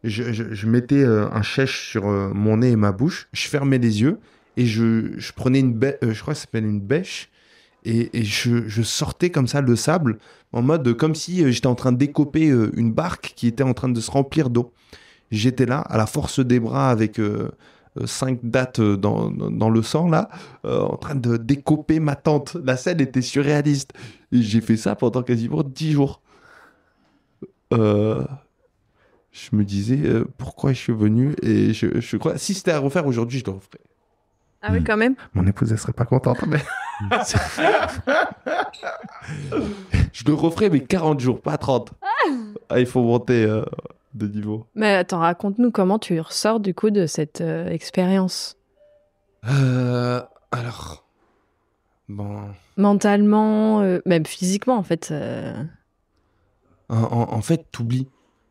Je mettais un chèche sur mon nez et ma bouche. Je fermais les yeux et je prenais je crois que ça s'appelle une bêche. Et je sortais comme ça le sable en mode comme si j'étais en train de décoper une barque qui était en train de se remplir d'eau. J'étais là, à la force des bras, avec 5 dattes dans le sang, là, en train de décoper ma tente. La scène était surréaliste. Et j'ai fait ça pendant quasiment 10 jours. Je me disais pourquoi je suis venu, et je crois, si c'était à refaire aujourd'hui, je le referais. Ah oui, quand même. Mon épouse, elle serait pas contente, mais... je le referais, mais 40 jours, pas 30. Ah, il faut monter de niveau. Mais attends, raconte-nous comment tu ressors du coup de cette expérience. Alors... Bon... Mentalement, même physiquement en fait. En fait, t'oublies.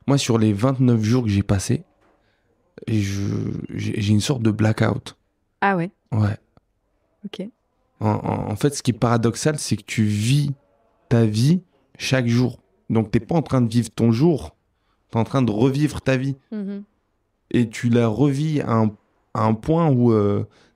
Moi, sur les 29 jours que j'ai passés, j'ai une sorte de blackout. Ah ouais. Ouais. Ok. En fait, ce qui est paradoxal, c'est que tu vis ta vie chaque jour. Donc, t'es pas en train de vivre ton jour, t'es en train de revivre ta vie. Et tu la revis à un point où,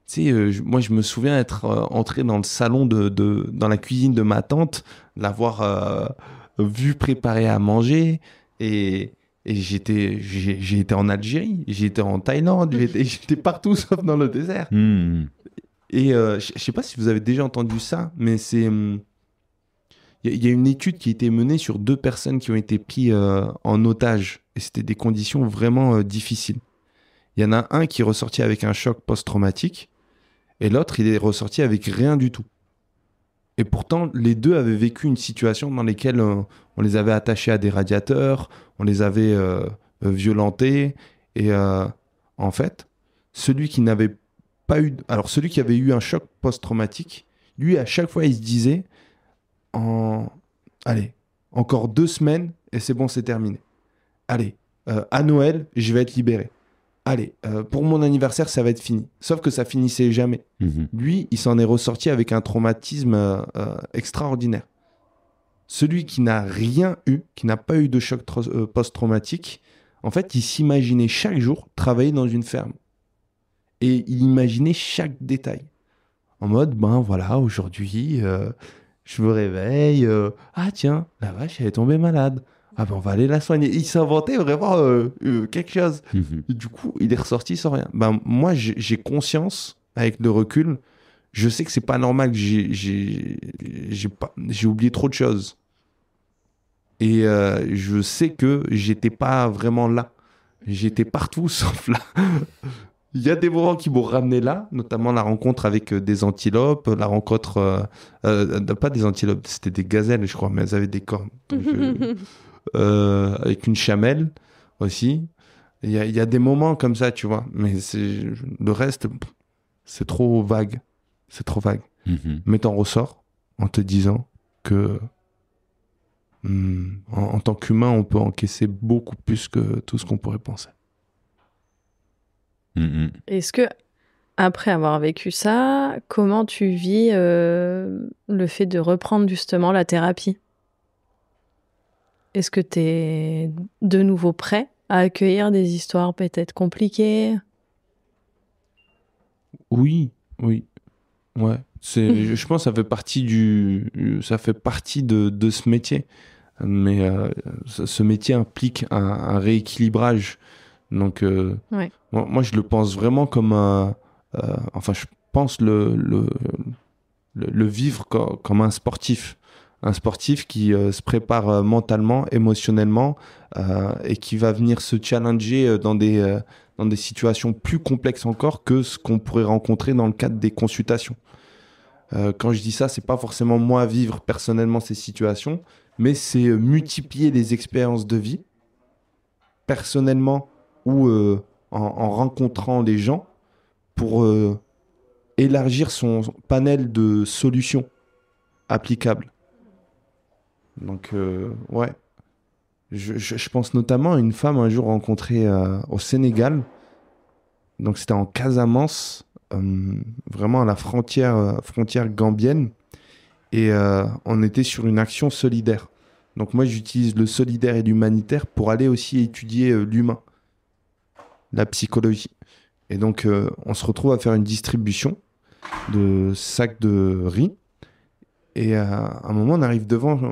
tu sais, moi, je me souviens être entré dans le salon dans la cuisine de ma tante, l'avoir vu préparer à manger, et j'ai été en Algérie, j'ai été en Thaïlande, j'étais partout sauf dans le désert. Et je sais pas si vous avez déjà entendu ça, mais c'est... Il y a une étude qui a été menée sur 2 personnes qui ont été prises en otage. Et c'était des conditions vraiment difficiles. Il y en a un qui est ressorti avec un choc post-traumatique, et l'autre, il est ressorti avec rien du tout. Et pourtant, les 2 avaient vécu une situation dans laquelle on les avait attachés à des radiateurs, on les avait violentés. Et en fait, celui qui n'avait pas eu... Alors, celui qui avait eu un choc post-traumatique, lui, à chaque fois, il se disait... Allez, Encore 2 semaines et c'est bon, c'est terminé. Allez, à Noël, je vais être libéré. Allez, pour mon anniversaire, ça va être fini. Sauf que ça finissait jamais. Lui, il s'en est ressorti avec un traumatisme extraordinaire. Celui qui n'a rien eu, qui n'a pas eu de choc post-traumatique, en fait, il s'imaginait chaque jour travailler dans une ferme. Et il imaginait chaque détail. En mode, ben voilà, aujourd'hui, je me réveille. Ah tiens, la vache, elle est tombée malade. Ah ben on va aller la soigner. Il s'inventait vraiment quelque chose. Et du coup, il est ressorti sans rien. Ben moi, j'ai conscience, avec le recul, je sais que c'est pas normal que j'ai oublié trop de choses. Et je sais que j'étais pas vraiment là. J'étais partout sauf là. Il y a des moments qui m'ont ramené là, notamment la rencontre avec des antilopes, la rencontre... pas des antilopes, c'était des gazelles, je crois, mais elles avaient des cornes. Donc, avec une chamelle aussi. Il y a des moments comme ça, tu vois. Mais le reste, c'est trop vague. C'est trop vague. Mais t'en ressors en te disant que en tant qu'humain, on peut encaisser beaucoup plus que tout ce qu'on pourrait penser. Est-ce que, après avoir vécu ça, comment tu vis le fait de reprendre justement la thérapie ? Est-ce que tu es de nouveau prêt à accueillir des histoires peut-être compliquées ? Oui. Ouais. Je pense que ça fait partie de ce métier. Mais ce métier implique un rééquilibrage. Donc, ouais. moi, je le pense vraiment comme je pense le vivre comme un sportif. Un sportif qui se prépare mentalement, émotionnellement, et qui va venir se challenger dans des situations plus complexes encore que ce qu'on pourrait rencontrer dans le cadre des consultations. Quand je dis ça, c'est pas forcément moi vivre personnellement ces situations, mais c'est multiplier les expériences de vie, personnellement ou en rencontrant les gens, pour élargir son panel de solutions applicables. Donc, ouais. Je pense notamment à une femme un jour rencontrée au Sénégal. Donc, c'était en Casamance, vraiment à la frontière gambienne. Et on était sur une action solidaire. Donc, moi, j'utilise le solidaire et l'humanitaire pour aller aussi étudier l'humain, la psychologie. Et donc, on se retrouve à faire une distribution de sacs de riz. Et à un moment, on arrive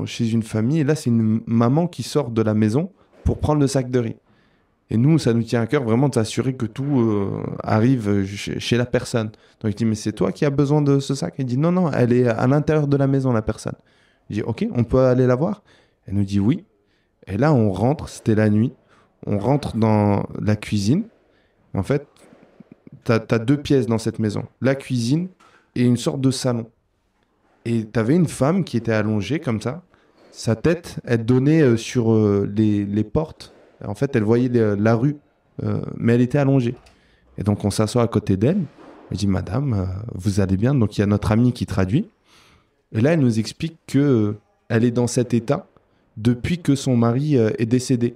chez une famille, et là, c'est une maman qui sort de la maison pour prendre le sac de riz. Et nous, ça nous tient à cœur vraiment de s'assurer que tout arrive chez la personne. Donc, je dis, mais c'est toi qui as besoin de ce sac ? Elle dit, non, elle est à l'intérieur de la maison, la personne. Je dis, ok, on peut aller la voir ? Elle nous dit oui. Et là, on rentre, c'était la nuit, on rentre dans la cuisine. En fait, t'as 2 pièces dans cette maison, la cuisine et une sorte de salon. Et t'avais une femme qui était allongée comme ça. Sa tête, elle donnait sur les portes. En fait, elle voyait la rue, mais elle était allongée. Et donc, on s'assoit à côté d'elle. Je dis, madame, vous allez bien ? Donc, il y a notre amie qui traduit. Et là, elle nous explique qu'elle est dans cet état depuis que son mari est décédé.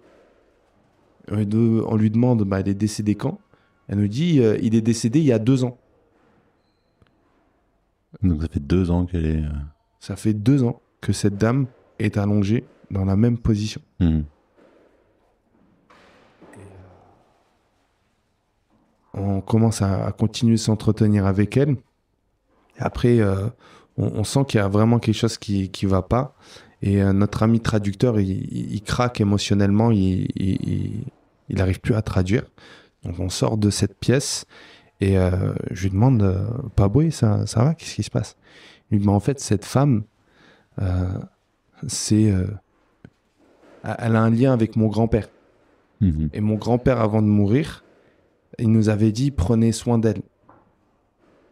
On lui demande, elle est décédée quand ? Elle nous dit, il est décédé il y a 2 ans. Donc ça fait 2 ans qu'elle est... Ça fait 2 ans que cette dame est allongée dans la même position. On commence à continuer de s'entretenir avec elle. Et après, on sent qu'il y a vraiment quelque chose qui va pas. Et notre ami traducteur, il craque émotionnellement. Il n'arrive plus à traduire. Donc on sort de cette pièce. Et je lui demande, Paboué, ça va ? Qu'est-ce qui se passe ? Il me dit, en fait, cette femme, elle a un lien avec mon grand-père. Et mon grand-père, avant de mourir, il nous avait dit, prenez soin d'elle.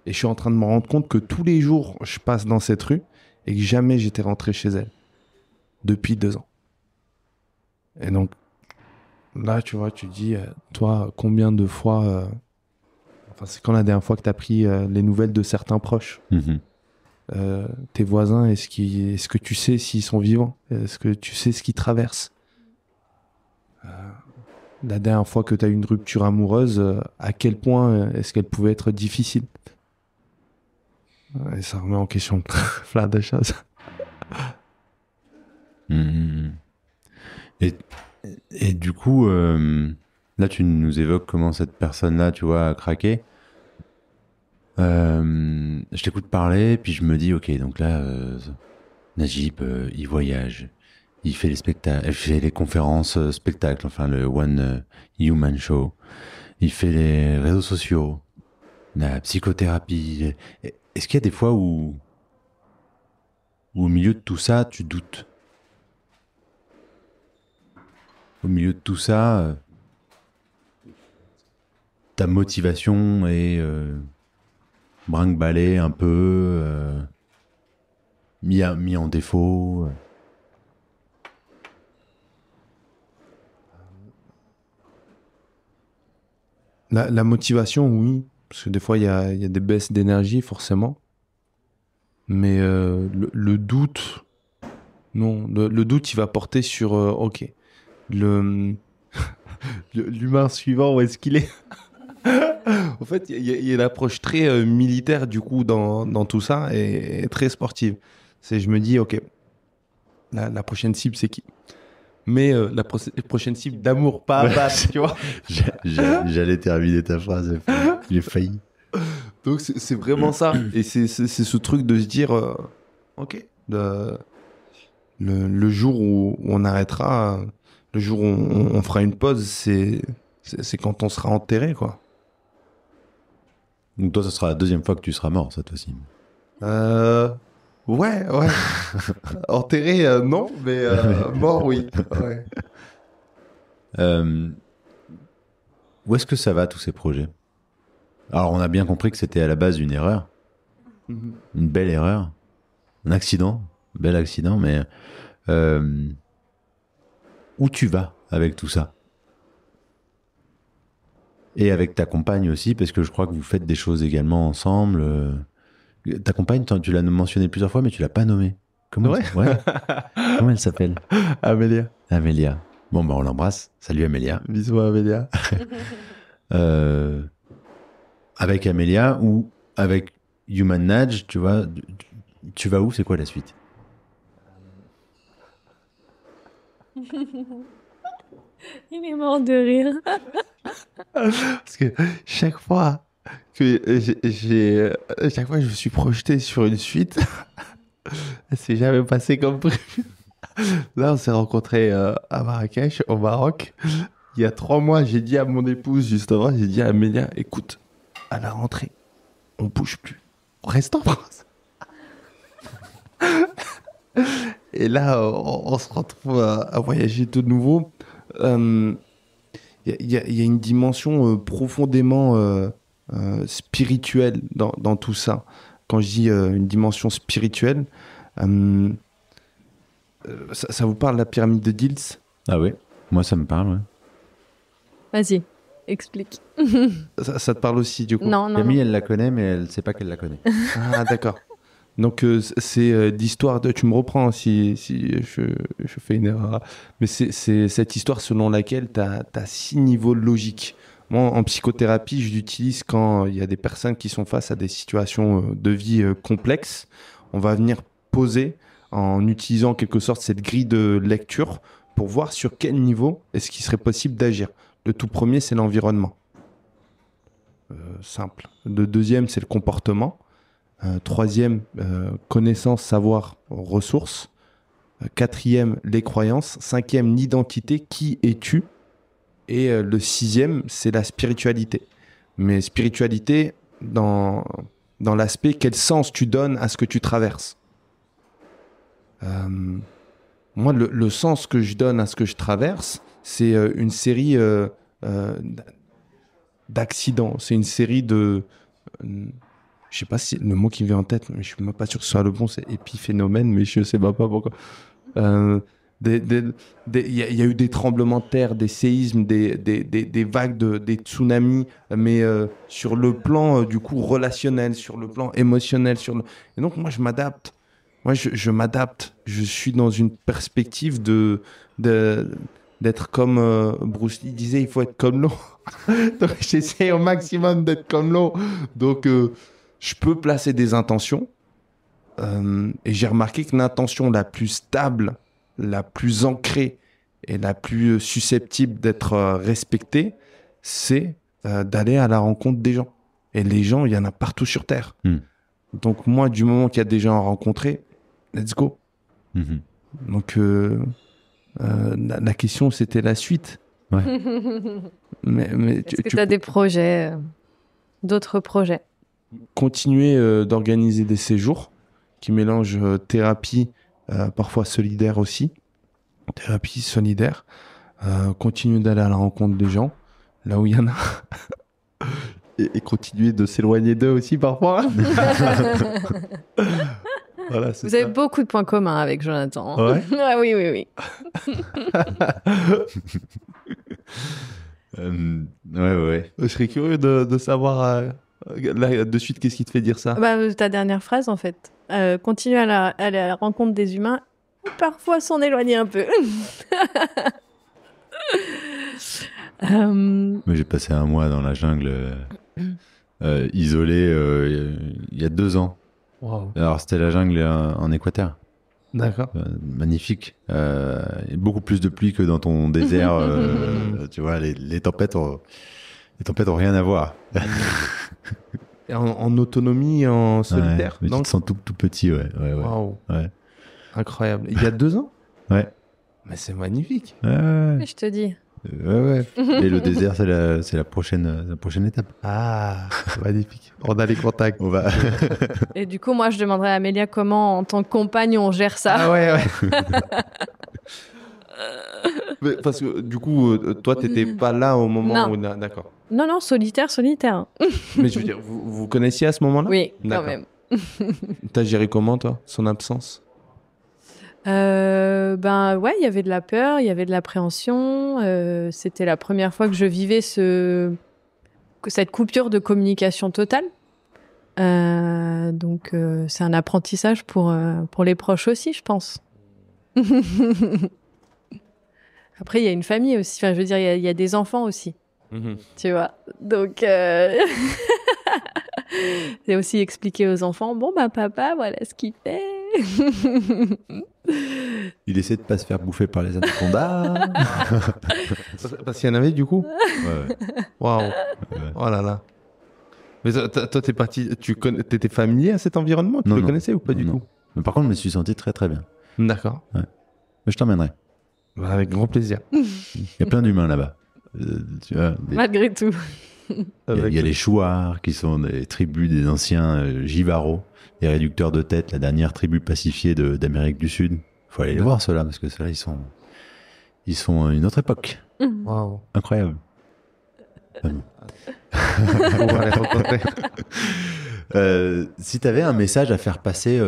Et je suis en train de me rendre compte que tous les jours, je passe dans cette rue et que jamais j'étais rentré chez elle. Depuis 2 ans. Et donc, là, tu vois, tu dis, toi, combien de fois... c'est quand la dernière fois que tu as pris les nouvelles de certains proches ? tes voisins, est-ce que tu sais s'ils sont vivants? Est-ce que tu sais ce qu'ils traversent? La dernière fois que tu as eu une rupture amoureuse, à quel point est-ce qu'elle pouvait être difficile? Et ça remet en question plein de choses. Et du coup, là, tu nous évoques comment cette personne-là, tu vois, a craqué. Je t'écoute parler, puis je me dis, ok, donc là, Najib, il voyage, il fait les spectacles, il fait les conférences spectacles, enfin le One Human Show, il fait les réseaux sociaux, la psychothérapie. Est-ce qu'il y a des fois où au milieu de tout ça, tu doutes? Au milieu de tout ça, ta motivation est brinque-ballée un peu, mis en défaut. La motivation, oui, parce que des fois, il y a des baisses d'énergie, forcément. Mais le doute, non. Le doute, il va porter sur, ok, l'humain suivant, où est-ce qu'il est? En fait, il y a une approche très militaire, du coup, dans tout ça, et très sportive. Je me dis, ok, la prochaine cible, c'est qui? Mais la prochaine cible d'amour, pas à battre, tu vois. J'allais terminer ta phrase, j'ai failli. Donc c'est vraiment ça. Et c'est ce truc de se dire, ok, le jour où on arrêtera, le jour où on fera une pause, c'est quand on sera enterré, quoi. Donc toi, ce sera la deuxième fois que tu seras mort, cette fois-ci. Ouais. Enterré, non, mais mort, oui. Ouais. Où est-ce que ça va, tous ces projets? Alors, on a bien compris que c'était à la base une erreur. Une belle erreur. Un accident. Bel accident, mais... où tu vas avec tout ça? Et avec ta compagne aussi, parce que je crois que vous faites des choses également ensemble. Ta compagne, tu l'as mentionné plusieurs fois, mais tu l'as pas nommée. Comment Comment elle s'appelle? Amélia. Amélia. Bon, on l'embrasse. Salut Amélia. Bisous Amélia. Avec Amélia ou avec Human Nudge, tu vois, tu vas où? C'est quoi la suite? Il est mort de rire. Parce que chaque fois que chaque fois que je me suis projeté sur une suite, elle s'est jamais passée comme prévu. Là, on s'est rencontrés à Marrakech, au Maroc. Il y a 3 mois, j'ai dit à mon épouse, justement, j'ai dit à Amélia, écoute, à la rentrée, on bouge plus. On reste en France. Et là, on se retrouve à voyager de nouveau. Il y a une dimension profondément spirituelle dans tout ça. Quand je dis une dimension spirituelle, ça vous parle, la pyramide de Diels? Ah oui, moi ça me parle, ouais. Vas-y, explique. Ça te parle aussi, du coup? Non. Camille, elle la connaît, mais elle sait pas qu'elle la connaît. Ah, d'accord. Donc, c'est l'histoire de... Tu me reprends si je fais une erreur. Mais c'est cette histoire selon laquelle tu as 6 niveaux logiques. Moi, en psychothérapie, je l'utilise quand il y a des personnes qui sont face à des situations de vie complexes. On va venir poser, en utilisant en quelque sorte cette grille de lecture, pour voir sur quel niveau est-ce qu'il serait possible d'agir. Le tout premier, c'est l'environnement. Simple. Le deuxième, c'est le comportement. Troisième, connaissance, savoir, ressources. Quatrième, les croyances. Cinquième, l'identité, qui es-tu? Et le sixième, c'est la spiritualité. Mais spiritualité dans l'aspect, quel sens tu donnes à ce que tu traverses. Moi, le sens que je donne à ce que je traverse, c'est une série d'accidents. C'est une série de... je sais pas si le mot qui me vient en tête, mais je suis même pas sûr que ce soit le bon, c'est épiphénomène, mais je sais pas pourquoi. Il y a eu des tremblements de terre, des séismes, des vagues, des tsunamis, mais sur le plan du coup relationnel, sur le plan émotionnel. Et donc moi je m'adapte. Je m'adapte. Je suis dans une perspective d'être comme Bruce Lee disait, il faut être comme l'eau. Donc j'essaie au maximum d'être comme l'eau. Donc je peux placer des intentions. Et j'ai remarqué que l'intention la plus stable, la plus ancrée et la plus susceptible d'être respectée, c'est d'aller à la rencontre des gens. Et les gens, il y en a partout sur Terre. Donc moi, du moment qu'il y a des gens à rencontrer, let's go. Donc la question, c'était la suite. Ouais. Mais Est-ce que tu as des projets, d'autres projets? Continuer d'organiser des séjours qui mélangent thérapie, parfois solidaire aussi, thérapie solidaire, continuer d'aller à la rencontre des gens, là où il y en a, et continuer de s'éloigner d'eux aussi parfois. Voilà, Vous avez beaucoup de points communs avec Jonathan. Ouais. Ah oui. Ouais. Je serais curieux de savoir là, de suite qu'est-ce qui te fait dire ça. Ta dernière phrase, en fait. Continuer à aller à la rencontre des humains, parfois s'en éloigner un peu. Mais j'ai passé un mois dans la jungle isolé il y a 2 ans. Wow. Alors c'était la jungle en Équateur. D'accord. Magnifique. Beaucoup plus de pluie que dans ton désert. Tu vois, les tempêtes ont rien à voir. Et en autonomie, en solitaire. Ouais, mais tu te sens tout petit, ouais. Wow. Ouais. Incroyable. Il y a 2 ans. Ouais. Mais c'est magnifique. Ouais. Je te dis. Ouais. Et le désert, c'est la prochaine étape. Ah, c'est magnifique. On a les contacts. On va. Et du coup, moi, je demanderais à Amélia comment, en tant que compagne, on gère ça. Ah ouais. Mais parce que du coup, toi, t'étais pas là au moment Non. où... D'accord. Non, solitaire. Mais je veux dire, vous connaissiez à ce moment-là? Oui, quand D'accord. même. T'as géré comment, toi, son absence? Ouais, il y avait de la peur, il y avait de l'appréhension. C'était la première fois que je vivais cette coupure de communication totale. Donc, c'est un apprentissage pour les proches aussi, je pense. Après, il y a une famille aussi. Enfin, je veux dire, il y a des enfants aussi. Tu vois. Donc, c'est aussi expliquer aux enfants, papa, voilà ce qu'il fait. Il essaie de pas se faire bouffer par les anacondas. Parce qu'il y en avait, du coup? Ouais. Waouh. Ouais. Oh là là. Mais toi, t'es parti... T'étais familier à cet environnement? Tu le connaissais ou pas du tout? Mais par contre, je me suis senti très très bien. D'accord. Ouais. Mais je t'emmènerai. Avec grand plaisir. Il y a plein d'humains là-bas. Tu vois, Malgré tout. Il y a les Chouars, qui sont des tribus des anciens Jivaros, les réducteurs de tête, la dernière tribu pacifiée d'Amérique du Sud. Il faut aller les voir, ceux-là, parce que ceux-là, ils sont à une autre époque. Waouh. Incroyable. On va les rencontrer. Si tu avais un message à faire passer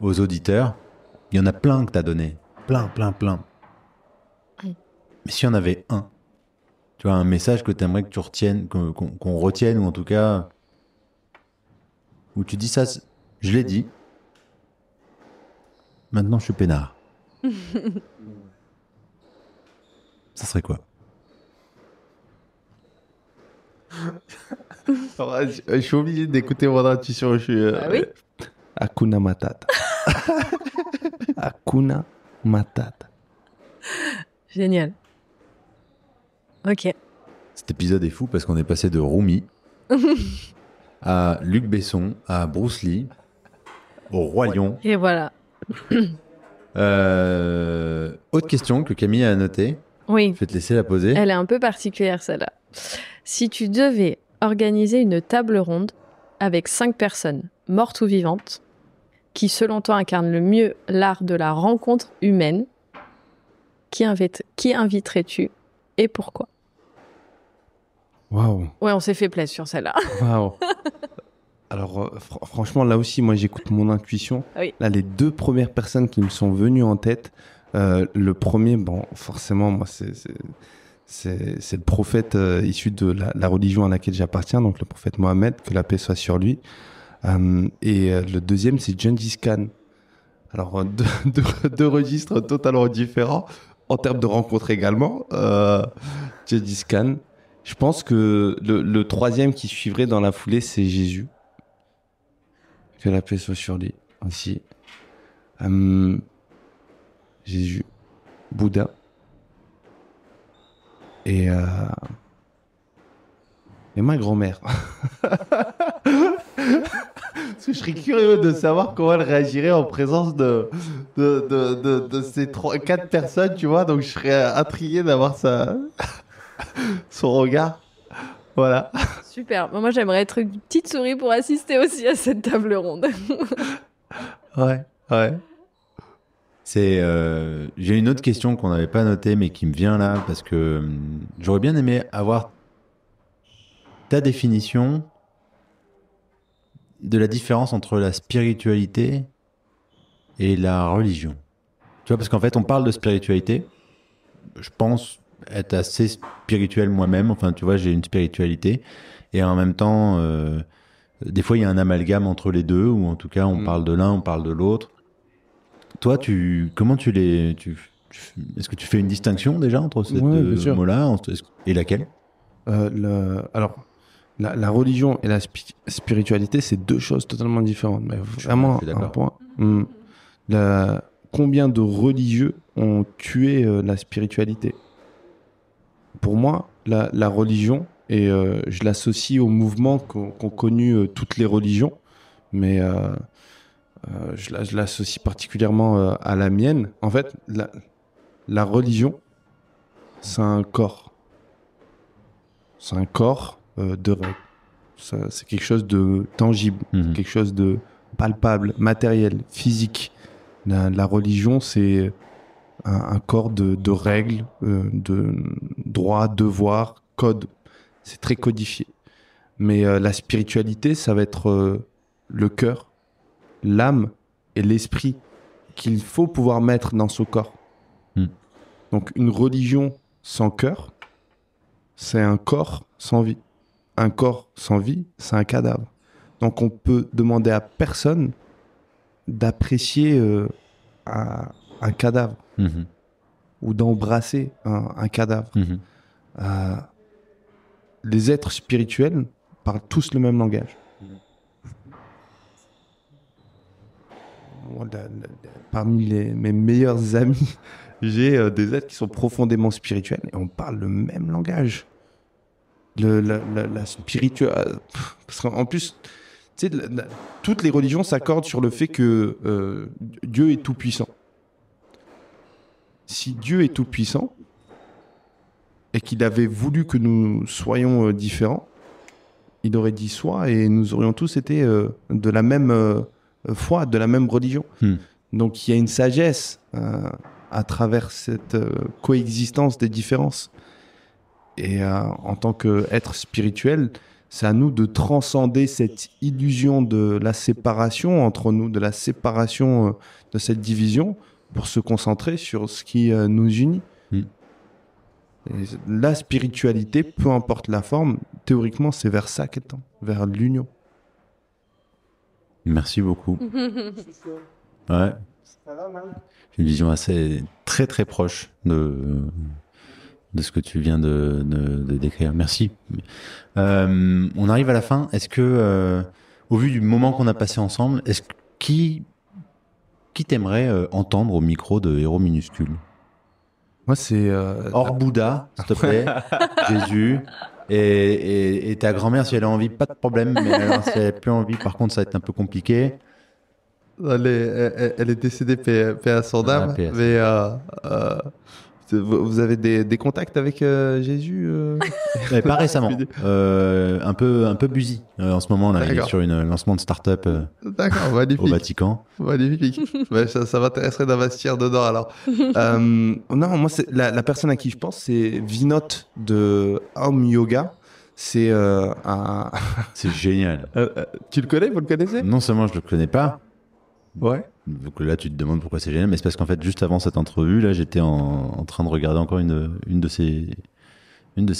aux auditeurs, il y en a plein que tu as donné. Plein. Mais s'il y en avait un, tu vois, un message que tu aimerais que tu retiennes, qu'on retienne, ou en tout cas, où tu dis ça, je l'ai dit, maintenant je suis peinard. Ça serait quoi? Alors, je suis obligé d'écouter mon intuition. Je suis, oui. Hakuna Matata. Hakuna Matata. Génial. Ok. Cet épisode est fou parce qu'on est passé de Rumi à Luc Besson, à Bruce Lee, au Roi Lion. Et voilà. Autre question que Camille a notée. Oui. Je vais te laisser la poser. Elle est un peu particulière, celle-là. Si tu devais organiser une table ronde avec 5 personnes, mortes ou vivantes, qui, selon toi, incarnent le mieux l'art de la rencontre humaine, qui inviterais-tu et pourquoi? Waouh. Ouais, on s'est fait plaisir sur celle-là. Waouh. Alors, franchement, là aussi, moi, j'écoute mon intuition. Oui. Là, les 2 premières personnes qui me sont venues en tête, Le premier, bon, forcément, moi, c'est le prophète issu de la religion à laquelle j'appartiens, donc le prophète Mohammed, que la paix soit sur lui. Le deuxième, c'est Gengis Khan. Alors, deux registres totalement différents, en termes de rencontres également. Gengis Khan. Je pense que le troisième qui suivrait dans la foulée, c'est Jésus. Que la paix soit sur lui aussi. Jésus, Bouddha. Et ma grand-mère. Parce que je serais curieux de savoir comment elle réagirait en présence de ces 4 personnes, tu vois. Donc je serais intrigué d'avoir son regard. Voilà. Super. Moi, j'aimerais être une petite souris pour assister aussi à cette table ronde. Ouais. J'ai une autre question qu'on n'avait pas notée, mais qui me vient là, parce que j'aurais bien aimé avoir ta définition de la différence entre la spiritualité et la religion. Tu vois, parce qu'en fait, on parle de spiritualité. Je pense être assez spirituel moi-même. Enfin, tu vois, j'ai une spiritualité. Et en même temps, des fois, il y a un amalgame entre les deux, ou en tout cas, on parle de l'un, on parle de l'autre. Toi, est-ce que tu fais une distinction déjà entre ces deux mots-là et laquelle? Alors, la religion et la spiritualité, c'est deux choses totalement différentes. Mais vraiment, un point. Combien de religieux ont tué la spiritualité? Pour moi, la religion, et je l'associe au mouvement qu'ont connu toutes les religions, mais je l'associe particulièrement à la mienne. En fait, la religion, c'est un corps. C'est un corps de règles. C'est quelque chose de tangible, quelque chose de palpable, matériel, physique. La religion, c'est un corps de règles, de droits, devoirs, codes. C'est très codifié. Mais la spiritualité, ça va être le cœur, l'âme et l'esprit qu'il faut pouvoir mettre dans ce corps. Donc une religion sans cœur, c'est un corps sans vie. Un corps sans vie, c'est un cadavre. Donc on peut demander à personne d'apprécier un cadavre ou d'embrasser un cadavre. Les êtres spirituels parlent tous le même langage. Parmi mes meilleurs amis, j'ai des êtres qui sont profondément spirituels et on parle le même langage. La spirituelle. Parce qu'en plus, tu sais, toutes les religions s'accordent sur le fait que Dieu est tout-puissant. Si Dieu est tout-puissant et qu'il avait voulu que nous soyons différents, il aurait dit soit et nous aurions tous été de la même foi, de la même religion. Donc il y a une sagesse à travers cette coexistence des différences. Et en tant qu'être spirituel, c'est à nous de transcender cette illusion de la séparation entre nous, de la séparation de cette division, pour se concentrer sur ce qui nous unit. Et la spiritualité, peu importe la forme, théoriquement, c'est vers ça qu'elle tend, vers l'union. Merci beaucoup. Ouais. Une vision très très proche de ce que tu viens de décrire. Merci. On arrive à la fin. Est-ce que, au vu du moment qu'on a passé ensemble, qui t'aimerait entendre au micro de Héros Minuscule? Moi, c'est... Hors Bouddha, s'il te plaît, Jésus, et ta grand-mère, si elle a envie, pas de problème, mais alors, si elle n'a plus envie, par contre, ça va être un peu compliqué. Elle est décédée, paix à son âme, mais vous avez des contacts avec Jésus Pas récemment, un peu busy en ce moment, là, il est sur un lancement de start-up au Vatican. Magnifique. Ça m'intéresserait d'investir dedans alors. Non, moi, la personne à qui je pense, c'est Vinod de Om Yoga. C'est C'est génial. Tu le connais? Vous le connaissez? Non seulement je le connais pas, Ouais. Donc là, tu te demandes pourquoi c'est génial, mais c'est parce qu'en fait, juste avant cette entrevue, là, j'étais en train de regarder encore une de ces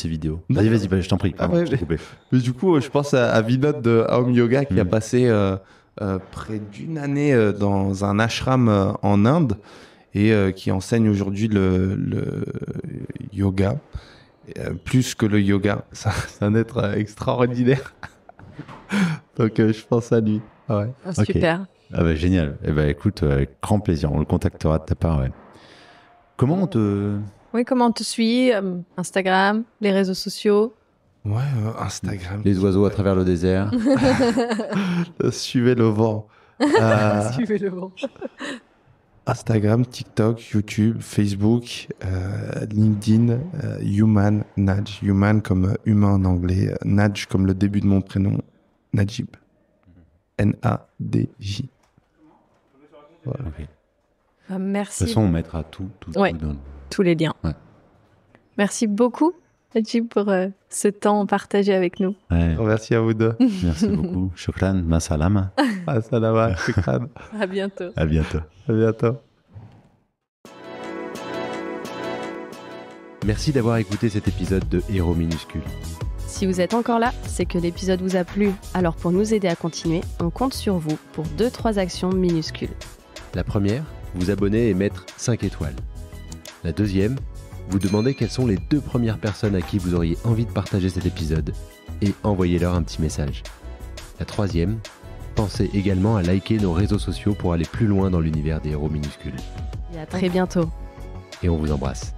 vidéos. Vas-y, je t'en prie. Pardon, je t'ai coupé. Mais du coup, je pense à Vinod de Home Yoga qui a passé près d'une année dans un ashram en Inde et qui enseigne aujourd'hui le yoga. Plus que le yoga. C'est un être extraordinaire. Donc, je pense à lui. Ouais. Super. Okay. Ah bah, génial. Eh bah, écoute, avec grand plaisir. On le contactera de ta part. Ouais. Comment on te... Oui, comment on te suit? Instagram, les réseaux sociaux? Ouais, Instagram. Les oiseaux à travers le désert. Suivez le vent. Suivez le vent. Instagram, TikTok, YouTube, Facebook, LinkedIn, Human Nudge. Human comme humain en anglais. Nudge comme le début de mon prénom. Najib. N-A-D-J. Voilà. Okay. Merci. De toute façon, on mettra tout ouais, dans... tous les liens. Ouais. Merci beaucoup, Najib, pour ce temps partagé avec nous. Ouais. Merci à vous deux. Merci beaucoup. Shukran, ma salama. Salama, shukran. À bientôt. À bientôt. À bientôt. Merci d'avoir écouté cet épisode de Héros minuscules. Si vous êtes encore là, c'est que l'épisode vous a plu. Alors pour nous aider à continuer, on compte sur vous pour 2-3 actions minuscules. La première, vous abonner et mettre 5 étoiles. La deuxième, vous demandez quelles sont les 2 premières personnes à qui vous auriez envie de partager cet épisode et envoyez-leur un petit message. La troisième, pensez également à liker nos réseaux sociaux pour aller plus loin dans l'univers des héros minuscules. Et à très bientôt. Et on vous embrasse.